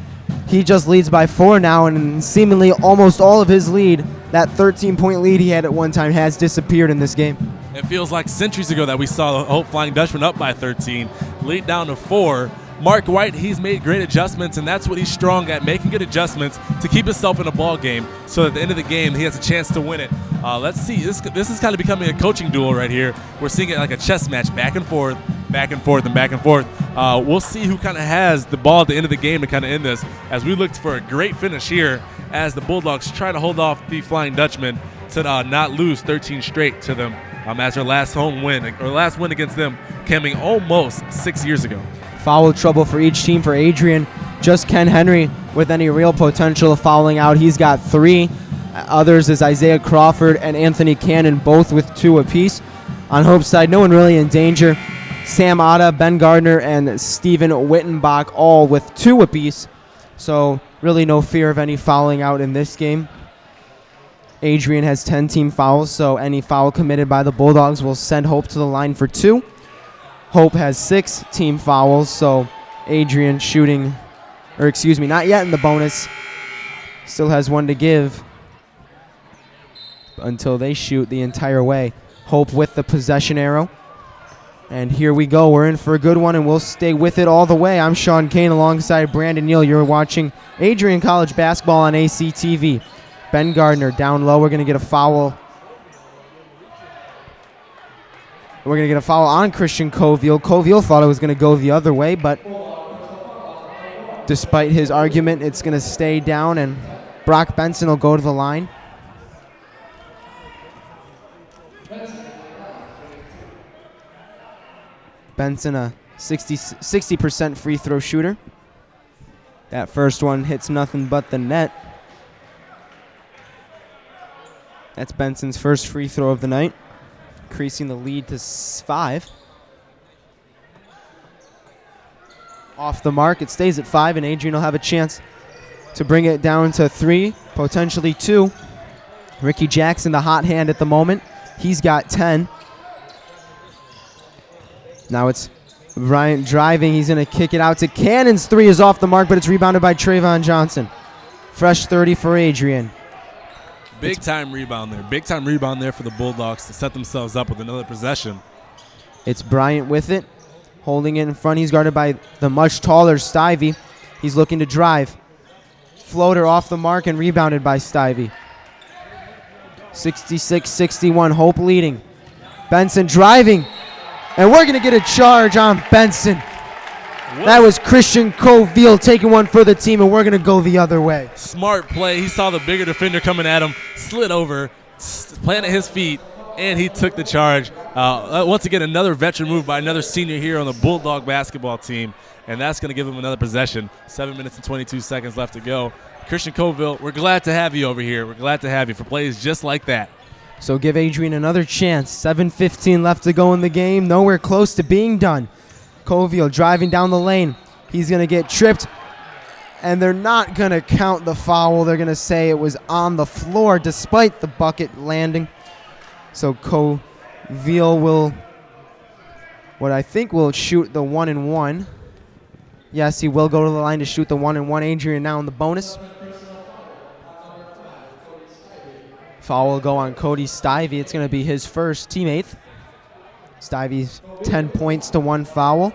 S1: He just leads by 4 now, and seemingly almost all of his lead, that 13-point lead he had at one time, has disappeared in this game.
S2: It feels like centuries ago that we saw the Hope Flying Dutchman up by 13, lead down to 4. Mark White, he's made great adjustments, and that's what he's strong at, making good adjustments to keep himself in a ball game so at the end of the game he has a chance to win it. Let's see. This is kind of becoming a coaching duel right here. We're seeing it like a chess match, back and forth, back and forth, and back and forth. We'll see who kind of has the ball at the end of the game to kind of end this, as we looked for a great finish here as the Bulldogs try to hold off the Flying Dutchman to not lose 13 straight to them as their last home win, or last win against them coming almost 6 years ago.
S1: Foul trouble for each team for Adrian. Just Ken Henry with any real potential of fouling out. He's got 3. Others is Isaiah Crawford and Anthony Cannon, both with 2 apiece. On Hope's side, no one really in danger. Sam Otta, Ben Gardner, and Steven Wittenbach all with 2 apiece. So really no fear of any fouling out in this game. Adrian has 10 team fouls, so any foul committed by the Bulldogs will send Hope to the line for 2. Hope has 6 team fouls, so Adrian shooting, or excuse me, not yet in the bonus. Still has 1 to give until they shoot the entire way. Hope with the possession arrow. And here we go. We're in for a good one, and we'll stay with it all the way. I'm Sean Kane alongside Brandon Neal. You're watching Adrian College basketball on ACTV. Ben Gardner down low. We're going to get a foul. We're going to get a foul on Christian Coviel. Coviel thought it was going to go the other way, but despite his argument, it's going to stay down, and Brock Benson will go to the line. Benson, a 60% free throw shooter. That first one hits nothing but the net. That's Benson's first free throw of the night, increasing the lead to 5. Off the mark, it stays at 5, and Adrian will have a chance to bring it down to 3, potentially 2. Ricky Jackson, the hot hand at the moment. He's got 10. Now it's Bryant driving. He's going to kick it out to Cannon's 3 is off the mark, but it's rebounded by Trayvon Johnson. Fresh 30 for Adrian.
S2: Big time rebound there. Big time rebound there for the Bulldogs to set themselves up with another possession.
S1: It's Bryant with it, holding it in front. He's guarded by the much taller Stivey. He's looking to drive. Floater off the mark and rebounded by Stivey. 66-61, Hope leading. Benson driving, and we're going to get a charge on Benson. That was Christian Coviel taking one for the team, and we're going to go the other way.
S2: Smart play. He saw the bigger defender coming at him, slid over, planted his feet, and he took the charge. Once again, another veteran move by another senior here on the Bulldog basketball team. and that's going to give them another possession. 7 minutes and 22 seconds left to go. Christian Colville, we're glad to have you over here. We're glad to have you for plays just like that.
S1: So give Adrian another chance. 7:15 left to go in the game. Nowhere close to being done. Colville driving down the lane. He's going to get tripped, and they're not going to count the foul. They're going to say it was on the floor despite the bucket landing. So Colville will, what I think will shoot the 1-and-1. Yes, he will go to the line to shoot the 1-and-1. Adrian now in the bonus. Foul will go on Cody Stivey. It's going to be his first, team 8th. Stivey's 10 points to 1 foul.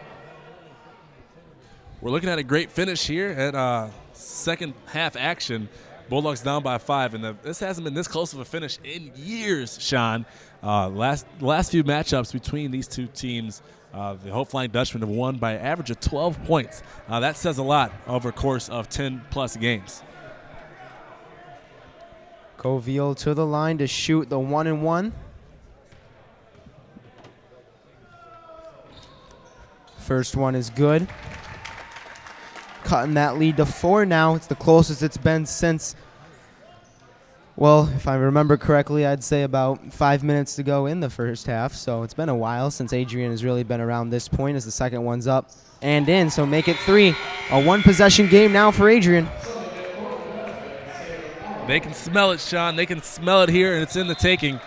S2: We're looking at a great finish here at second half action. Bulldogs down by 5, and this hasn't been this close of a finish in years, Sean. Last few matchups between these two teams, the Hope Flying Dutchmen have won by an average of 12 points. That says a lot over a course of 10-plus games.
S1: Colville to the line to shoot the 1-and-1. First one is good. Cutting that lead to 4 now. It's the closest it's been since, well, if I remember correctly, I'd say about 5 minutes to go in the first half. So it's been a while since Adrian has really been around this point as the second one's up and in. So make it 3. A 1-possession game now for Adrian.
S2: They can smell it, Sean. They can smell it here, and it's in the taking.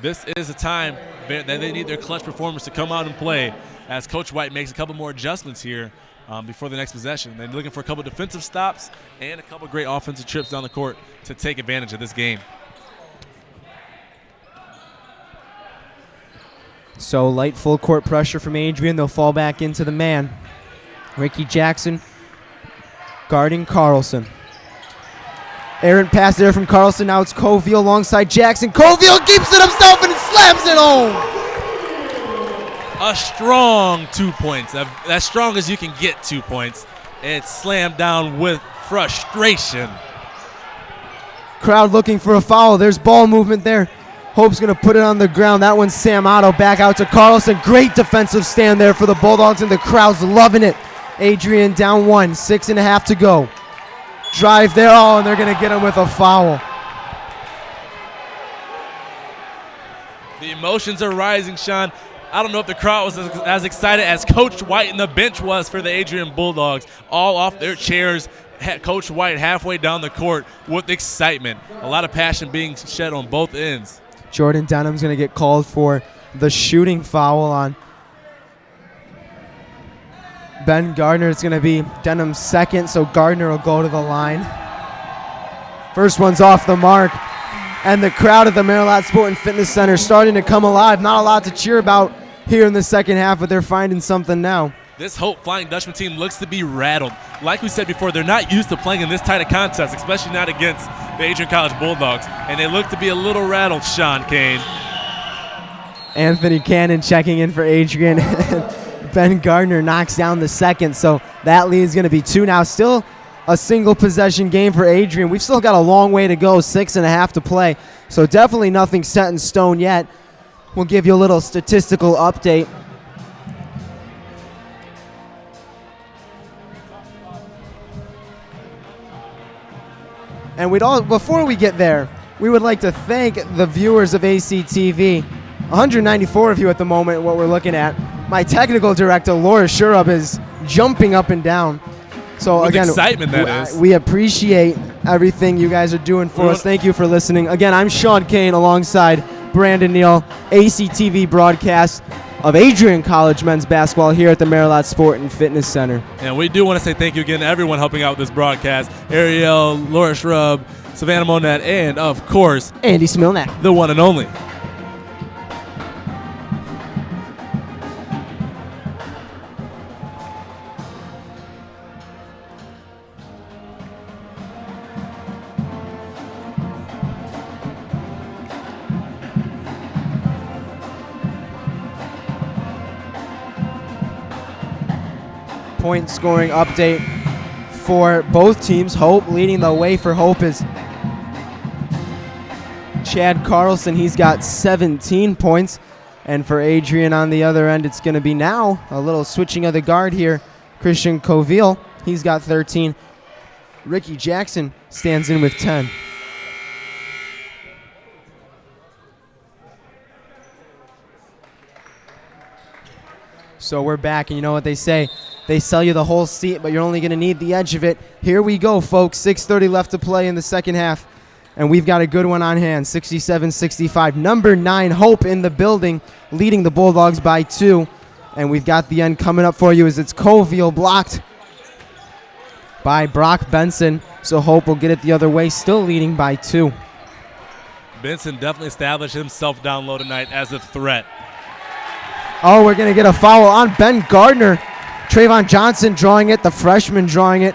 S2: This is a time that they need their clutch performers to come out and play as Coach White makes a couple more adjustments here before the next possession. They're looking for a couple defensive stops and a couple great offensive trips down the court to take advantage of this game.
S1: So light full court pressure from Adrian. They'll fall back into the man. Ricky Jackson guarding Carlson. Errant pass there from Carlson. Now it's Colville alongside Jackson. Colville keeps it himself and slams it home.
S2: A strong 2 points. As strong as you can get 2 points. It's slammed down with frustration.
S1: Crowd looking for a foul. There's ball movement there. Hope's going to put it on the ground. That one's Sam Otto back out to Carlson. Great defensive stand there for the Bulldogs, and the crowd's loving it. Adrian down 1, 6.5 to go. Drive there, and they're going to get him with a foul.
S2: The emotions are rising, Sean. I don't know if the crowd was as excited as Coach White and the bench was for the Adrian Bulldogs. All off their chairs, Coach White halfway down the court with excitement. A lot of passion being shed on both ends.
S1: Jordan Denham's going to get called for the shooting foul on Ben Gardner. It's going to be Denham's second, so Gardner will go to the line. First one's off the mark, and the crowd at the Maryland Sport and Fitness Center starting to come alive. Not a lot to cheer about here in the second half, but they're finding something now.
S2: This Hope Flying Dutchman team looks to be rattled. Like we said before, they're not used to playing in this tight of contest, especially not against the Adrian College Bulldogs, and they look to be a little rattled, Sean Kane.
S1: Anthony Cannon checking in for Adrian. Ben Gardner knocks down the second, so that lead is going to be 2 now. Still a single possession game for Adrian. We've still got a long way to go, 6.5 to play, so definitely nothing set in stone yet. We'll give you a little statistical update. And before we get there, we would like to thank the viewers of ACTV. 194 of you at the moment, what we're looking at. My technical director, Laura Shurub, is jumping up and down. So
S2: with
S1: again,
S2: excitement, that is.
S1: We appreciate everything you guys are doing for us. Thank you for listening. Again, I'm Sean Kane alongside Brandon Neal, ACTV broadcast of Adrian College men's basketball here at the Maryland Sport and Fitness Center.
S2: And we do want to say thank you again to everyone helping out with this broadcast. Ariel, Laura Shrub, Savannah Monette, and of course,
S1: Andy Smilnak,
S2: the one and only.
S1: Point scoring update for both teams. Hope leading the way for Hope is Chad Carlson. He's got 17 points. And for Adrian on the other end, it's going to be now a little switching of the guard here. Christian Coville, he's got 13. Ricky Jackson stands in with 10. So we're back, and you know what they say. They sell you the whole seat, but you're only going to need the edge of it. Here we go, folks. 6:30 left to play in the second half, and we've got a good one on hand, 67-65. Number 9, Hope in the building, leading the Bulldogs by 2. And we've got the end coming up for you as it's Coville blocked by Brock Benson. So Hope will get it the other way, still leading by 2.
S2: Benson definitely established himself down low tonight as a threat.
S1: Oh, we're going to get a foul on Ben Gardner. Trayvon Johnson drawing it, the freshman drawing it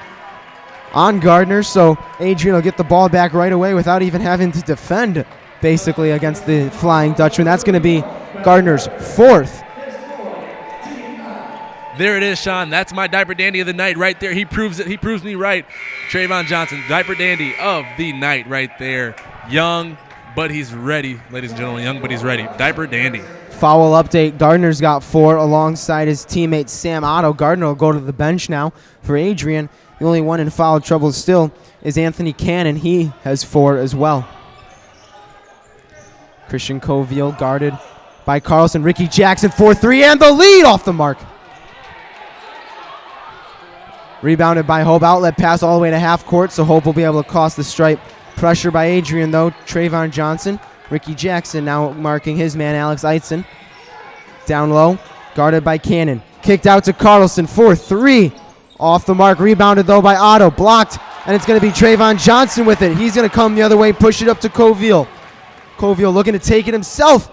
S1: on Gardner. So Adrian will get the ball back right away without even having to defend, basically, against the Flying Dutchman. That's going to be Gardner's 4th.
S2: There it is, Sean. That's my diaper dandy of the night right there. He proves it. He proves me right. Trayvon Johnson, diaper dandy of the night right there. Young, but he's ready, ladies and gentlemen. Young, but he's ready. Diaper dandy.
S1: Foul update. Gardner's got 4 alongside his teammate Sam Otto. Gardner will go to the bench now for Adrian. The only one in foul trouble still is Anthony Cannon. He has 4 as well. Christian Coville guarded by Carlson. Ricky Jackson 4-3 and the lead off the mark. Rebounded by Hope. Outlet pass all the way to half court, so Hope will be able to cross the stripe. Pressure by Adrian, though. Trayvon Johnson. Ricky Jackson now marking his man, Alex Eitzen. Down low, guarded by Cannon. Kicked out to Carlson, 4-3. Off the mark, rebounded, though, by Otto. Blocked, and it's going to be Trayvon Johnson with it. He's going to come the other way, push it up to Coville. Coville looking to take it himself.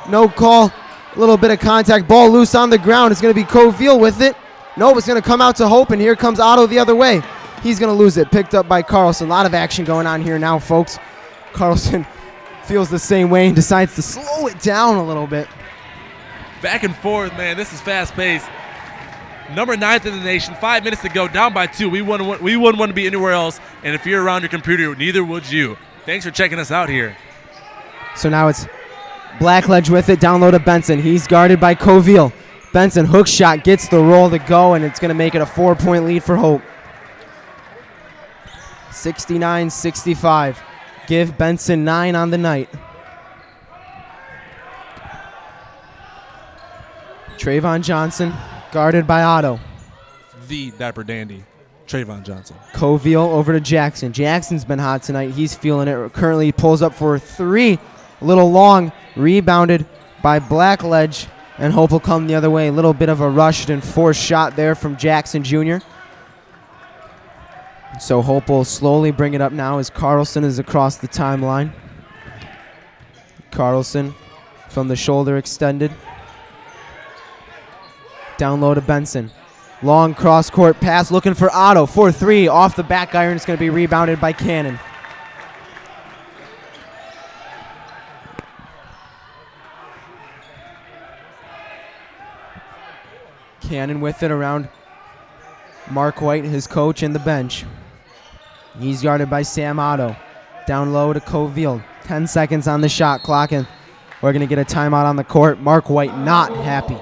S1: No call. A little bit of contact. Ball loose on the ground. It's going to be Coville with it. Nope, it's going to come out to Hope, and here comes Otto the other way. He's going to lose it. Picked up by Carlson. A lot of action going on here now, folks. Carlson feels the same way and decides to slow it down a little bit.
S2: Back and forth, man. This is fast-paced. Number 9th in the nation, 5 minutes to go, down by 2. We wouldn't want to be anywhere else, and if you're around your computer, neither would you. Thanks for checking us out here.
S1: So now it's Blackledge with it, down low to Benson. He's guarded by Coville. Benson, hook shot, gets the roll to go, and it's going to make it a 4-point lead for Hope. 69-65. Give Benson 9 on the night. Trayvon Johnson, guarded by Otto.
S2: The diaper dandy, Trayvon Johnson.
S1: Coville over to Jackson. Jackson's been hot tonight. He's feeling it. Currently pulls up for 3. A little long. Rebounded by Blackledge. And Hope will come the other way. A little bit of a rushed and forced shot there from Jackson Jr. So Hope will slowly bring it up now as Carlson is across the timeline. Carlson from the shoulder extended. Down low to Benson. Long cross-court pass looking for Otto. 4-3 off the back iron. It's going to be rebounded by Cannon. Cannon with it around Mark White, his coach, and the bench. He's guarded by Sam Otto. Down low to Coville. 10 seconds on the shot clock, and we're going to get a timeout on the court. Mark White not happy.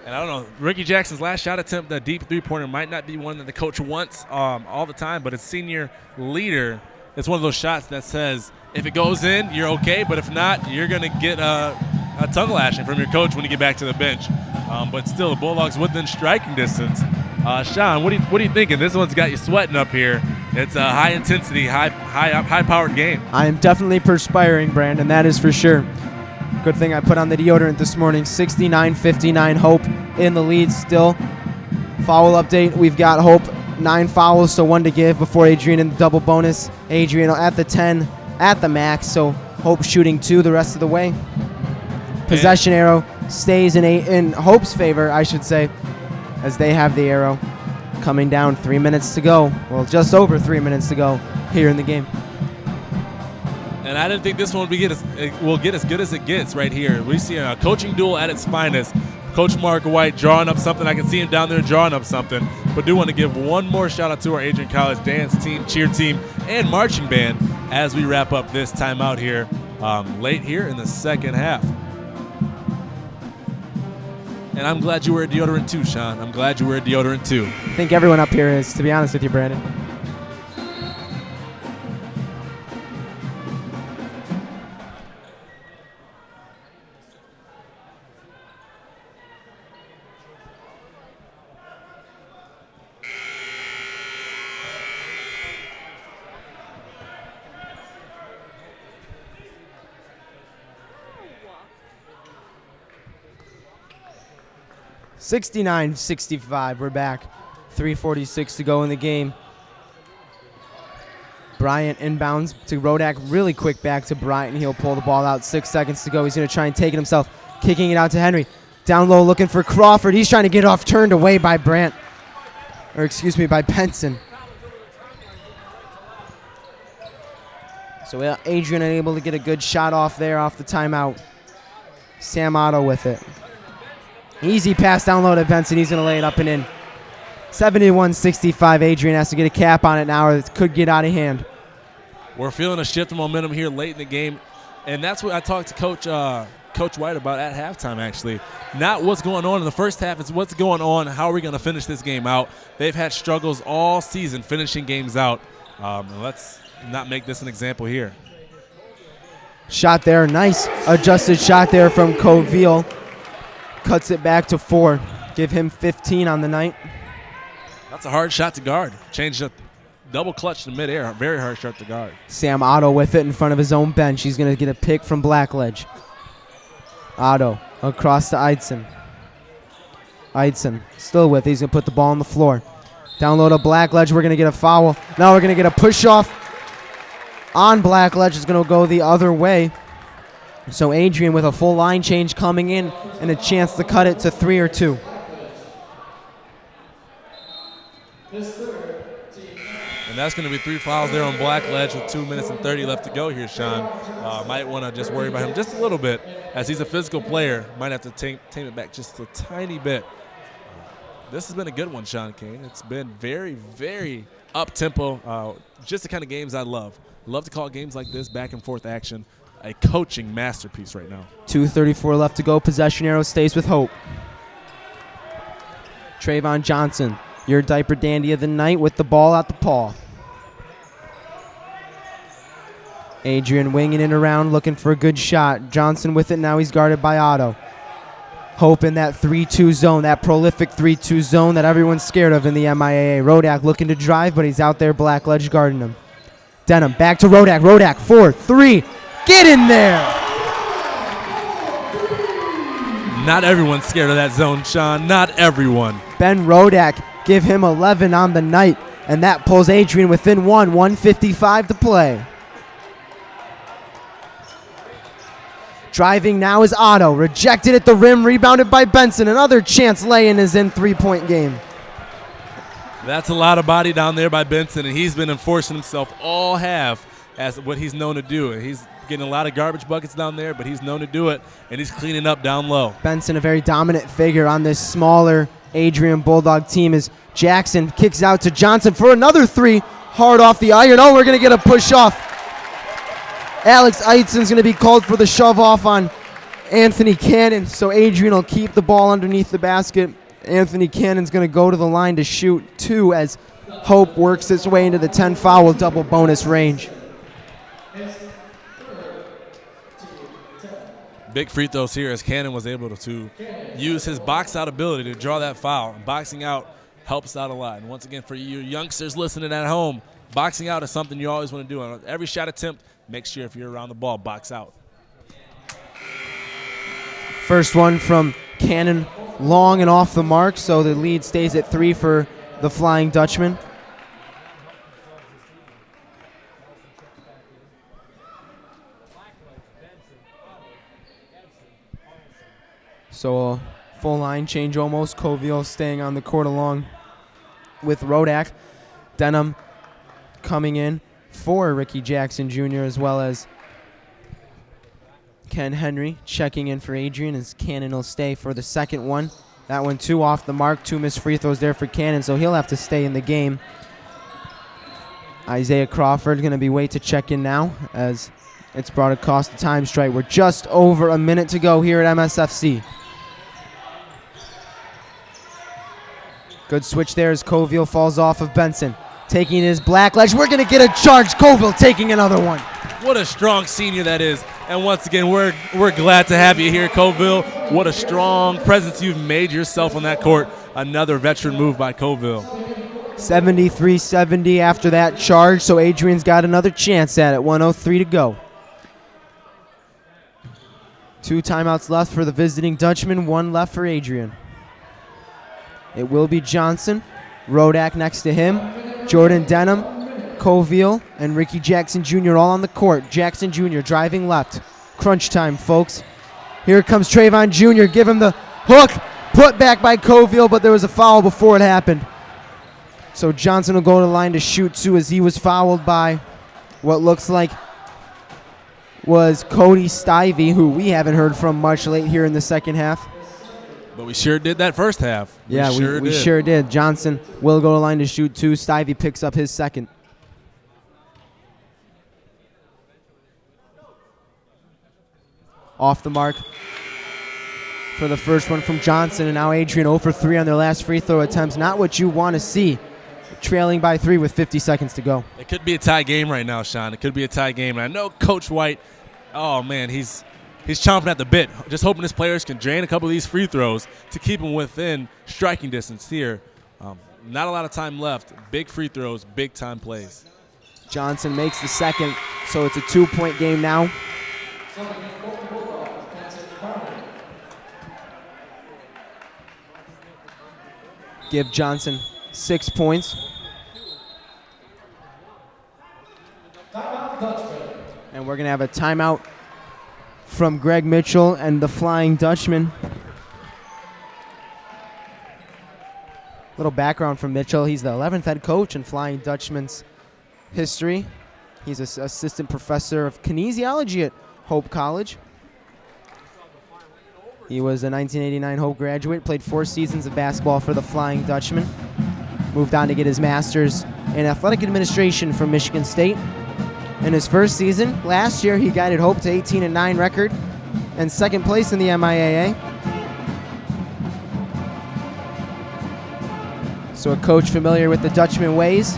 S2: And I don't know, Ricky Jackson's last shot attempt, the deep three-pointer, might not be one that the coach wants all the time, but as senior leader, it's one of those shots that says, if it goes in, you're okay, but if not, you're going to get a tongue lashing from your coach when you get back to the bench. But still, the Bulldogs within striking distance. Sean, what are you thinking? This one's got you sweating up here. It's a high-intensity, high-powered game.
S1: I am definitely perspiring, Brandon, that is for sure. Good thing I put on the deodorant this morning. 69-59, Hope in the lead still. Foul update, we've got Hope 9 fouls, so 1 to give before Adrian in the double bonus. Adrian at the 10 at the max, so Hope shooting 2 the rest of the way. Possession arrow stays in Hope's favor, I should say, as they have the arrow coming down. 3 minutes to go. Well, just over 3 minutes to go here in the game.
S2: And I didn't think this one will get as good as it gets right here. We see a coaching duel at its finest. Coach Mark White drawing up something. I can see him down there drawing up something. But do want to give one more shout out to our Adrian College dance team, cheer team, and marching band as we wrap up this timeout here late here in the second half. And I'm glad you wear deodorant too, Sean. I'm glad you wear deodorant too.
S1: I think everyone up here is, to be honest with you, Brandon. (69-65). We're back. 3:46 to go in the game. Bryant inbounds to Rodak. Really quick back to Bryant. He'll pull the ball out. 6 seconds to go. He's going to try and take it himself. Kicking it out to Henry. Down low looking for Crawford. He's trying to get off. Turned away by by Benson. So Adrian unable to get a good shot off there off the timeout. Sam Otto with it. Easy pass down low to Benson. He's going to lay it up and in. 71-65. Adrian has to get a cap on it now, or it could get out of hand.
S2: We're feeling a shift of momentum here late in the game, and that's what I talked to Coach White about at halftime, actually. Not what's going on in the first half, it's what's going on, how are we going to finish this game out. They've had struggles all season finishing games out. Let's not make this an example here.
S1: Shot there. Nice adjusted shot there from Coville. Cuts it back to 4. Give him 15 on the night.
S2: That's a hard shot to guard. Changed up, double clutch to midair. Very hard shot to guard.
S1: Sam Otto with it in front of his own bench. He's going to get a pick from Blackledge. Otto across to Eidson. Eidson still with it. He's going to put the ball on the floor. Down low to Blackledge. We're going to get a foul. Now we're going to get a push off on Blackledge. It's going to go the other way. So Adrian with a full line change coming in and a chance to cut it to 3 or 2.
S2: And that's going to be 3 fouls there on Blackledge with 2 minutes and 30 left to go here, Sean. Might want to just worry about him just a little bit, as he's a physical player. Might have to tame it back just a tiny bit. This has been a good one, Sean Kane. It's been very, very up-tempo. Just the kind of games I love. Love to call games like this, back and forth action. A coaching masterpiece right now.
S1: 2:34 left to go. Possession arrow stays with Hope. Trayvon Johnson, your diaper dandy of the night, with the ball at the paw. Adrian winging it around, looking for a good shot. Johnson with it. Now he's guarded by Otto. Hope in that 3-2 zone, that prolific 3-2 zone that everyone's scared of in the MIAA. Rodak looking to drive, but he's out there. Blackledge guarding him. Denham back to Rodak. Rodak 4-3. Get in there!
S2: Not everyone's scared of that zone, Sean. Not everyone.
S1: Ben Rodak, give him 11 on the night, and that pulls Adrian within 1:55 to play. Driving now is Otto. Rejected at the rim, rebounded by Benson. Another chance lay-in is in 3-point game.
S2: That's a lot of body down there by Benson, and he's been enforcing himself all half as what he's known to do. He's getting a lot of garbage buckets down there, but he's known to do it, and he's cleaning up down low.
S1: Benson, a very dominant figure on this smaller Adrian Bulldog team, as Jackson kicks out to Johnson for another 3. Hard off the iron. Oh, we're going to get a push off. Alex Eidson's going to be called for the shove off on Anthony Cannon, so Adrian will keep the ball underneath the basket. Anthony Cannon's going to go to the line to shoot 2 as Hope works its way into the 10-foul double bonus range.
S2: Big free throws here as Cannon was able to use his box-out ability to draw that foul. Boxing out helps out a lot. And once again, for you youngsters listening at home, boxing out is something you always want to do. On every shot attempt, make sure if you're around the ball, box out.
S1: First one from Cannon, long and off the mark, so the lead stays at 3 for the Flying Dutchman. So a full line change almost. Coville staying on the court along with Rodak. Denham coming in for Ricky Jackson Jr. as well as Ken Henry checking in for Adrian, as Cannon will stay for the second one. That one 2 off the mark. 2 missed free throws there for Cannon, so he'll have to stay in the game. Isaiah Crawford going to be wait to check in now as it's brought across the time stripe. We're just over a minute to go here at MSFC. Good switch there as Coville falls off of Benson. Taking his black ledge. We're going to get a charge. Coville taking another one.
S2: What a strong senior that is. And once again, we're glad to have you here, Coville. What a strong presence you've made yourself on that court. Another veteran move by Coville.
S1: 73-70 after that charge, so Adrian's got another chance at it. 1:03 to go. 2 timeouts left for the visiting Dutchman, 1 left for Adrian. It will be Johnson, Rodak next to him, Jordan Denham, Coville, and Ricky Jackson Jr. all on the court. Jackson Jr. driving left. Crunch time, folks. Here comes Trayvon Jr. Give him the hook. Put back by Coville, but there was a foul before it happened. So Johnson will go to the line to shoot 2 as he was fouled by what looks like was Cody Stivey, who we haven't heard from much late here in the second half.
S2: But we sure did that first half.
S1: We sure did. Johnson will go to the line to shoot 2. Stivey picks up his second. Off the mark for the first one from Johnson, and now Adrian 0 for 3 on their last free throw attempts. Not what you want to see. Trailing by 3 with 50 seconds to go.
S2: It could be a tie game right now, Sean. It could be a tie game. And I know Coach White, oh, man, he's chomping at the bit, just hoping his players can drain a couple of these free throws to keep them within striking distance here. Not a lot of time left. Big free throws, big-time plays.
S1: Johnson makes the second, so it's a 2-point game now. Give Johnson 6 points. And we're going to have a timeout from Greg Mitchell and the Flying Dutchman. Little background from Mitchell. He's the 11th head coach in Flying Dutchman's history. He's an assistant professor of kinesiology at Hope College. He was a 1989 Hope graduate, played 4 seasons of basketball for the Flying Dutchman. Moved on to get his master's in athletic administration from Michigan State. In his first season, last year, he guided Hope to 18-9 record and second place in the MIAA. So a coach familiar with the Dutchman ways,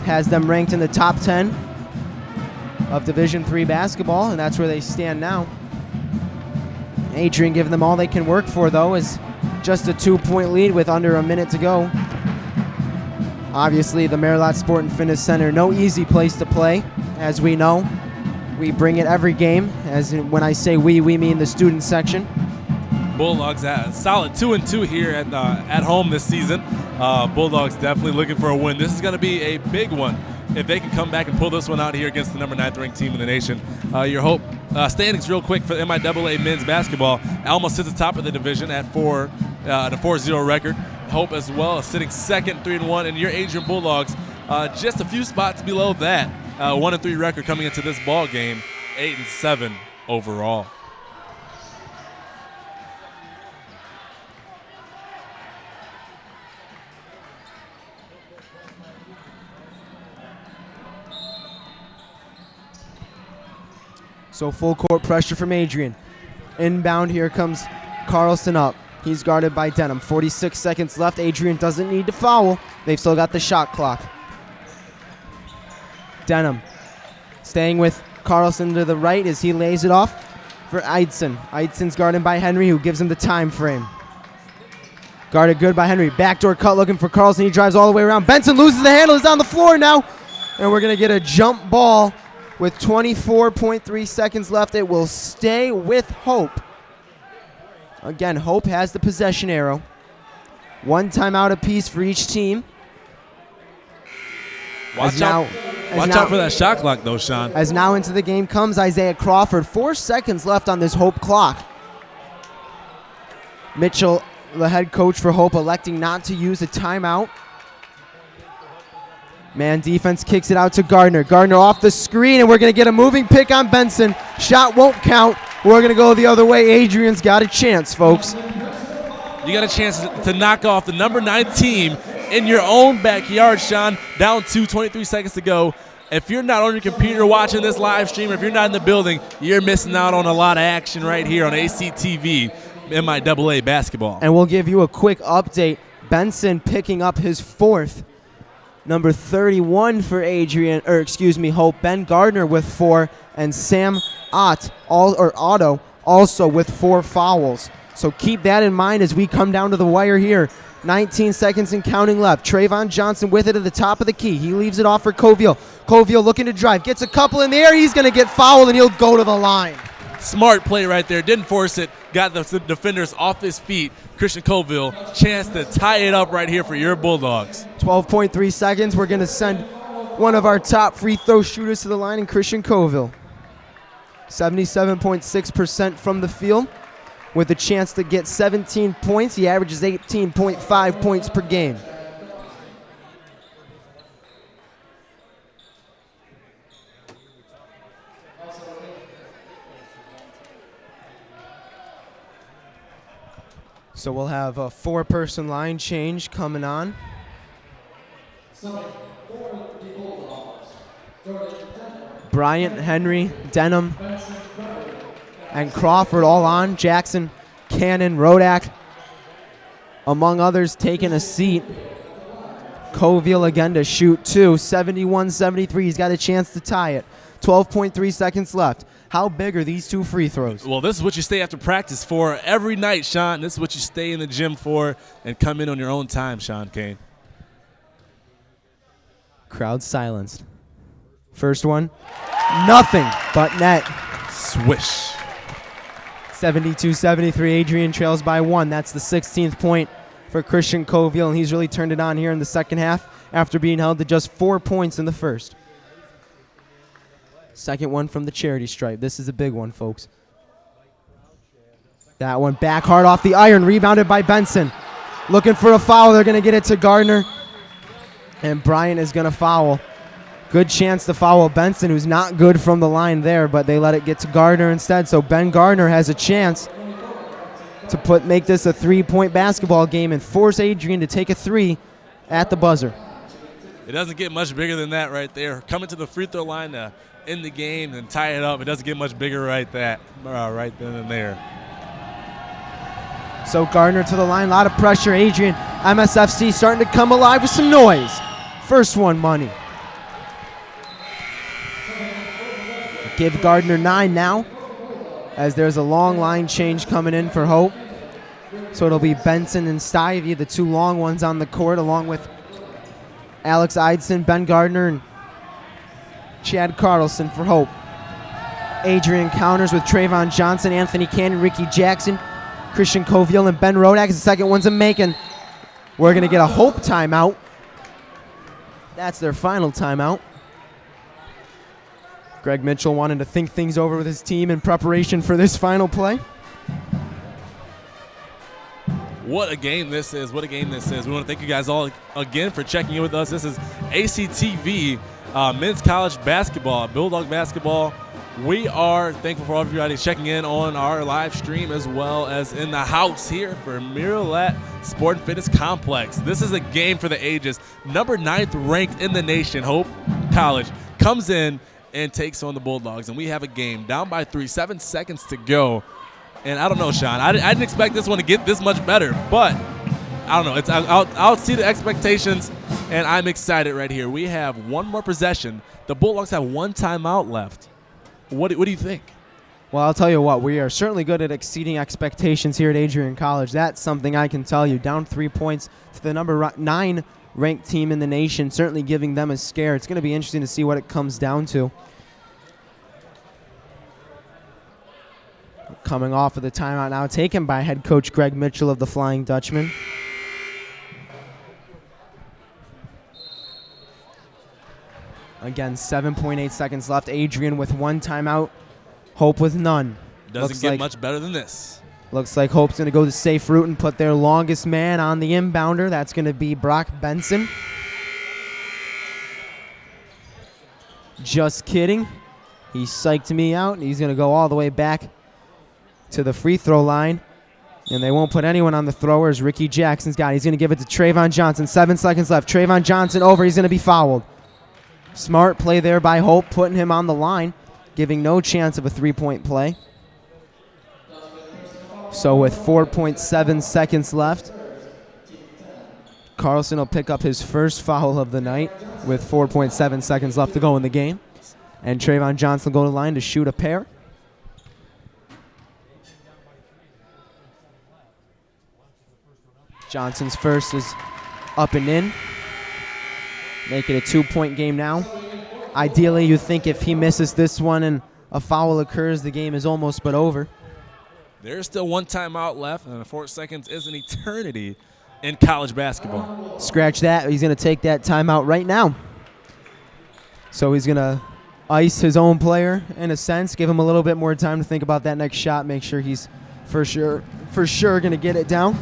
S1: has them ranked in the top 10 of Division III basketball, and that's where they stand now. Adrian giving them all they can work for, though, is just a 2-point lead with under a minute to go. Obviously, the Merlot Sport and Fitness Center, no easy place to play, as we know. We bring it every game, as in, when I say we mean the student section.
S2: Bulldogs solid 2-2 here at home this season. Bulldogs definitely looking for a win. This is going to be a big one if they can come back and pull this one out here against the number 9th ranked team in the nation. Your Hope standings real quick for MIAA men's basketball. Alma sits at the top of the division at 4-0 record. Hope as well is sitting second, 3-1, and your Adrian Bulldogs just a few spots below that. 1-3 record coming into this ball game, 8-7 overall.
S1: So full court pressure from Adrian. Inbound, here comes Carlson up. He's guarded by Denham. 46 seconds left. Adrian doesn't need to foul. They've still got the shot clock. Denham staying with Carlson to the right as he lays it off for Eidson. Eidson's guarded by Henry, who gives him the time frame. Guarded good by Henry. Backdoor cut looking for Carlson. He drives all the way around. Benson loses the handle. He's on the floor now. And we're going to get a jump ball with 24.3 seconds left. It will stay with Hope. Again, Hope has the possession arrow. 1 timeout apiece for each team.
S2: Watch out for that shot clock, though, Sean.
S1: As now into the game comes Isaiah Crawford. 4 seconds left on this Hope clock. Mitchell, the head coach for Hope, electing not to use a timeout. Man defense kicks it out to Gardner. Gardner off the screen, and we're going to get a moving pick on Benson. Shot won't count. We're going to go the other way. Adrian's got a chance, folks.
S2: You got a chance to knock off the number 9 team in your own backyard, Sean. Down 23 seconds to go. If you're not on your computer watching this live stream, or if you're not in the building, you're missing out on a lot of action right here on ACTV MIAA basketball.
S1: And we'll give you a quick update. Benson picking up his 4th. Number 31 for Hope. Ben Gardner with 4, and Sam Otto also with 4 fouls. So keep that in mind as we come down to the wire here. 19 seconds and counting left. Trayvon Johnson with it at the top of the key. He leaves it off for Covill. Covill looking to drive. Gets a couple in the air. He's going to get fouled, and he'll go to the line.
S2: Smart play right there. Didn't force it. Got the defenders off his feet. Christian Covill, chance to tie it up right here for your Bulldogs.
S1: 12.3 seconds. We're going to send one of our top free throw shooters to the line in Christian Covill. 77.6% from the field with a chance to get 17 points. He averages 18.5 points per game. So we'll have a 4-person line change coming on. Bryant, Henry, Denham, and Crawford all on. Jackson, Cannon, Rodak, among others, taking a seat. Covill again to shoot 2, 71-73. He's got a chance to tie it. 12.3 seconds left. How big are these 2 free throws?
S2: Well, this is what you stay after practice for every night, Sean. This is what you stay in the gym for and come in on your own time, Sean Kane.
S1: Crowd silenced. First one, nothing but net.
S2: Swish.
S1: 72-73. Adrian trails by 1. That's the 16th point for Christian Covill, and he's really turned it on here in the second half after being held to just 4 points in the first. Second one from the charity stripe. This is a big one, folks. That one back hard off the iron, rebounded by Benson. Looking for a foul. They're going to get it to Gardner, and Bryant is going to foul. Good chance to foul Benson, who's not good from the line there, but they let it get to Gardner instead. So Ben Gardner has a chance to make this a 3-point basketball game and force Adrian to take a 3 at the buzzer.
S2: It doesn't get much bigger than that right there. Coming to the free throw line to end the game and tie it up. It doesn't get much bigger right then and there.
S1: So Gardner to the line, a lot of pressure. Adrian, MSFC starting to come alive with some noise. First one, money. Give Gardner 9 now, as there's a long line change coming in for Hope. So it'll be Benson and Stivey, the 2 long ones on the court, along with Alex Eidson, Ben Gardner, and Chad Carlson for Hope. Adrian counters with Trayvon Johnson, Anthony Cannon, Ricky Jackson, Christian Covill, and Ben Rodak. The second one's a Macon. We're going to get a Hope timeout. That's their final timeout. Greg Mitchell wanted to think things over with his team in preparation for this final play.
S2: What a game this is. What a game this is. We want to thank you guys all again for checking in with us. This is ACTV Men's College Basketball, Bulldog Basketball. We are thankful for all of you guys checking in on our live stream as well as in the house here for Miralet Sport and Fitness Complex. This is a game for the ages. Number 9th ranked in the nation, Hope College, comes in and takes on the Bulldogs. And we have a game down by 3, 7 seconds to go. And I don't know, Sean. I didn't expect this one to get this much better, but I don't know. I'll see the expectations, and I'm excited right here. We have one more possession. The Bulldogs have 1 timeout left. What do you think?
S1: Well, I'll tell you what. We are certainly good at exceeding expectations here at Adrian College. That's something I can tell you. Down 3 points to the number 9 ranked team in the nation, certainly giving them a scare. It's going to be interesting to see what it comes down to. Coming off of the timeout now taken by head coach Greg Mitchell of the Flying Dutchman. Again, 7.8 seconds left. Adrian with 1 timeout. Hope with none.
S2: Doesn't get much better than this.
S1: Looks like Hope's going to go the safe route and put their longest man on the inbounder. That's going to be Brock Benson. Just kidding. He psyched me out. He's going to go all the way back to the free throw line. And they won't put anyone on the throwers. Ricky Jackson's got it. He's going to give it to Trayvon Johnson. 7 seconds left. Trayvon Johnson over. He's going to be fouled. Smart play there by Hope, putting him on the line, giving no chance of a 3-point play. So with 4.7 seconds left, Carlson will pick up his first foul of the night with 4.7 seconds left to go in the game. And Trayvon Johnson will go to the line to shoot a pair. Johnson's first is up and in. Make it a 2-point game now. Ideally, you think if he misses this one and a foul occurs, the game is almost but over.
S2: There's still one timeout left, and 4 seconds is an eternity in college basketball.
S1: Scratch that. He's going to take that timeout right now. So he's going to ice his own player in a sense, give him a little bit more time to think about that next shot, make sure he's for sure going to get it down.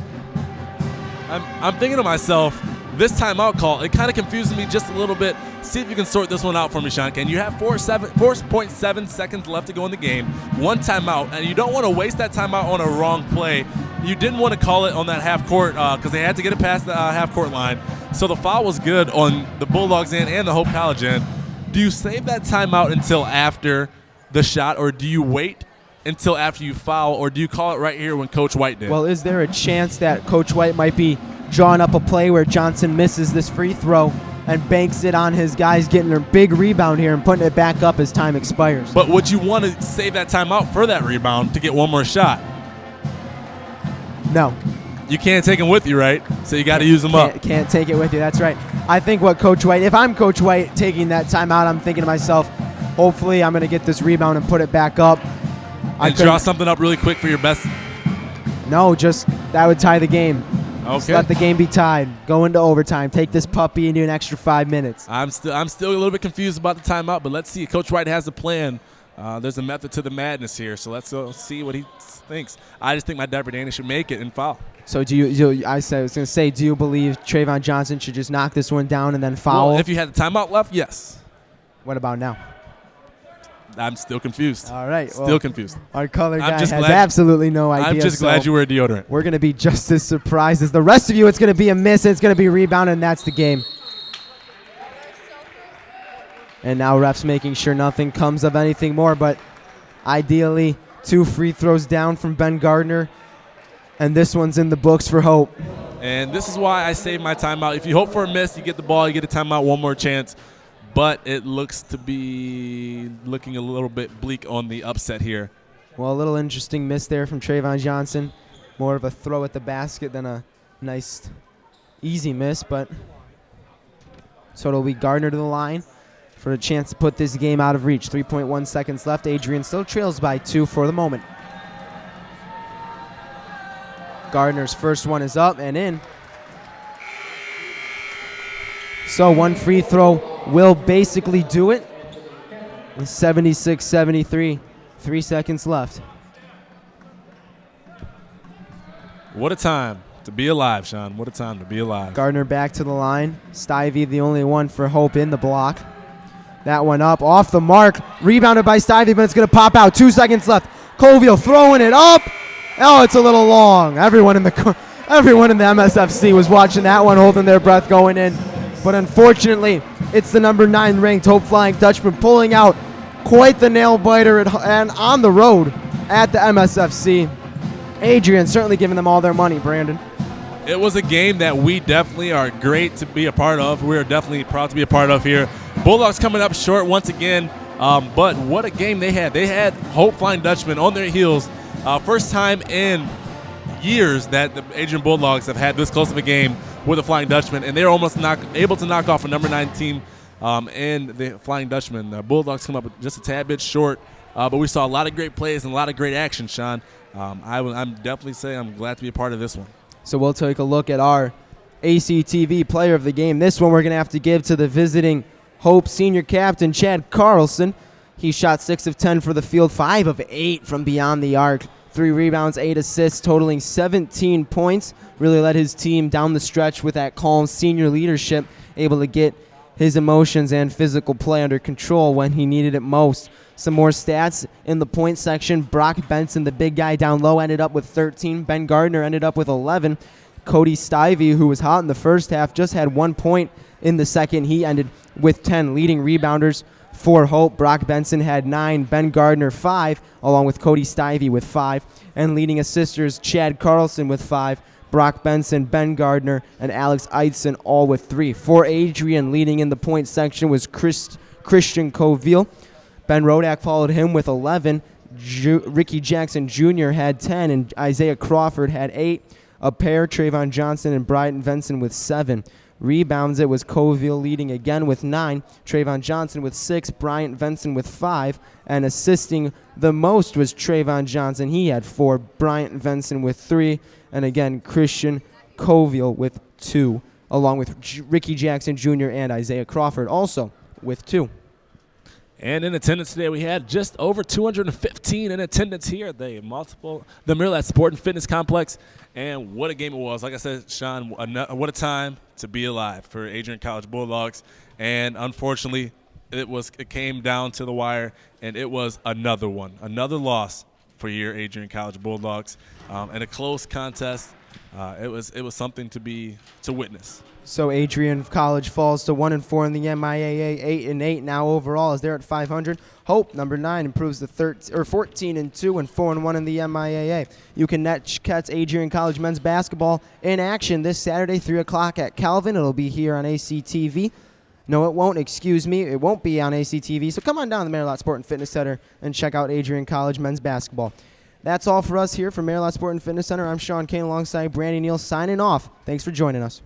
S2: I'm thinking to myself, this timeout call, it kind of confuses me just a little bit. See if you can sort this one out for me, Sean Kane. You have 4.7 seconds left to go in the game, one timeout, and you don't want to waste that timeout on a wrong play. You didn't want to call it on that half court because they had to get it past the half court line. So the foul was good on the Bulldogs end and the Hope College end. Do you save that timeout until after the shot, or do you wait until after you foul, or do you call it right here when Coach White did?
S1: Well, is there a chance that Coach White might be drawing up a play where Johnson misses this free throw and banks it on his guys getting a big rebound here and putting it back up as time expires?
S2: But would you want to save that timeout for that rebound to get one more shot?
S1: No.
S2: You can't take them with you, right? So you got to use them up.
S1: Can't take it with you. That's right. I think what Coach White, if I'm Coach White taking that timeout, I'm thinking to myself, hopefully I'm going to get this rebound and put it back up.
S2: And draw something up really quick for your best.
S1: No, just that would tie the game.
S2: Okay.
S1: Just let the game be tied. Go into overtime. Take this puppy into an extra 5 minutes.
S2: I'm still a little bit confused about the timeout, but let's see. Coach White has a plan. There's a method to the madness here, so let's go see what he thinks. I just think my Deborah Danny should make it and foul.
S1: So do you? I was going to say, do you believe Trayvon Johnson should just knock this one down and then foul?
S2: Well, if you had the timeout left, yes.
S1: What about now?
S2: I'm still confused.
S1: All right.
S2: Still confused.
S1: Our color guy has absolutely no idea.
S2: I'm just glad you wear deodorant.
S1: We're going to be just as surprised as the rest of you. It's going to be a miss. It's going to be rebounded, and that's the game. And now refs making sure nothing comes of anything more, but ideally 2 free throws down from Ben Gardner, and this one's in the books for Hope.
S2: And this is why I save my timeout. If you hope for a miss, you get the ball, you get a timeout, one more chance. But it looks to be looking a little bit bleak on the upset here.
S1: Well, a little interesting miss there from Trayvon Johnson. More of a throw at the basket than a nice, easy miss. But so it'll be Gardner to the line for a chance to put this game out of reach. 3.1 seconds left. Adrian still trails by 2 for the moment. Gardner's first one is up and in. So 1 free throw will basically do it. 76-73, 3 seconds left.
S2: What a time to be alive, Sean. What a time to be alive.
S1: Gardner back to the line. Stivey the only one for Hope in the block. That one up, off the mark. Rebounded by Stivey, but it's going to pop out. 2 seconds left. Colville throwing it up. Oh, it's a little long. Everyone in the MSFC was watching that one, holding their breath going in. But unfortunately, it's the number 9 ranked Hope Flying Dutchman pulling out quite the nail biter and on the road at the MSFC. Adrian certainly giving them all their money, Brandon.
S2: It was a game that we definitely are great to be a part of. We're definitely proud to be a part of here. Bulldogs coming up short once again, but what a game they had. They had Hope Flying Dutchman on their heels. First time in years that the Adrian Bulldogs have had this close of a game with the Flying Dutchman, and they're almost able to knock off a number 9 team and the Flying Dutchman. The Bulldogs come up just a tad bit short, but we saw a lot of great plays and a lot of great action, Sean. I'm definitely saying I'm glad to be a part of this one.
S1: So we'll take a look at our ACTV player of the game. This one we're going to have to give to the visiting Hope senior captain, Chad Carlson. He shot 6 of 10 for the field, 5 of 8 from beyond the arc. 3 rebounds, 8 assists, totaling 17 points. Really led his team down the stretch with that calm senior leadership, able to get his emotions and physical play under control when he needed it most. Some more stats in the point section. Brock Benson, the big guy down low, ended up with 13. Ben Gardner ended up with 11. Cody Stivey, who was hot in the first half, just had 1 point in the second. He ended with 10. Leading rebounders for Hope, Brock Benson had 9, Ben Gardner 5, along with Cody Stivey with 5. And leading assisters, Chad Carlson with 5, Brock Benson, Ben Gardner, and Alex Eitzen all with 3. For Adrian, leading in the point section was Christian Coville. Ben Rodak followed him with 11. Ricky Jackson Jr. had 10, and Isaiah Crawford had 8. A pair, Trayvon Johnson and Bryant Venson with 7. Rebounds, it was Coville leading again with 9. Trayvon Johnson with 6. Bryant Venson with 5. And assisting the most was Trayvon Johnson. He had 4. Bryant Venson with 3. And again, Christian Coville with 2, along with Ricky Jackson Jr. and Isaiah Crawford also with 2.
S2: And in attendance today, we had just over 215 in attendance here at the Miller Sport and Fitness Complex. And what a game it was. Like I said, Sean, what a time to be alive for Adrian College Bulldogs. And unfortunately, it came down to the wire, and it was another another loss for your Adrian College Bulldogs. In a close contest, it was something to witness.
S1: So Adrian College falls to 1-4 in the MIAA, 8-8 now overall as they're at 500. Hope, number 9, improves to 14-2 and 4-1 in the MIAA. You can catch Adrian College men's basketball in action this Saturday, 3 o'clock at Calvin. It'll be here on ACTV. No, it won't. Excuse me. It won't be on ACTV. So come on down to the Miller Sport and Fitness Center and check out Adrian College men's basketball. That's all for us here from Miller Sport and Fitness Center. I'm Sean Kane alongside Brandy Neal signing off. Thanks for joining us.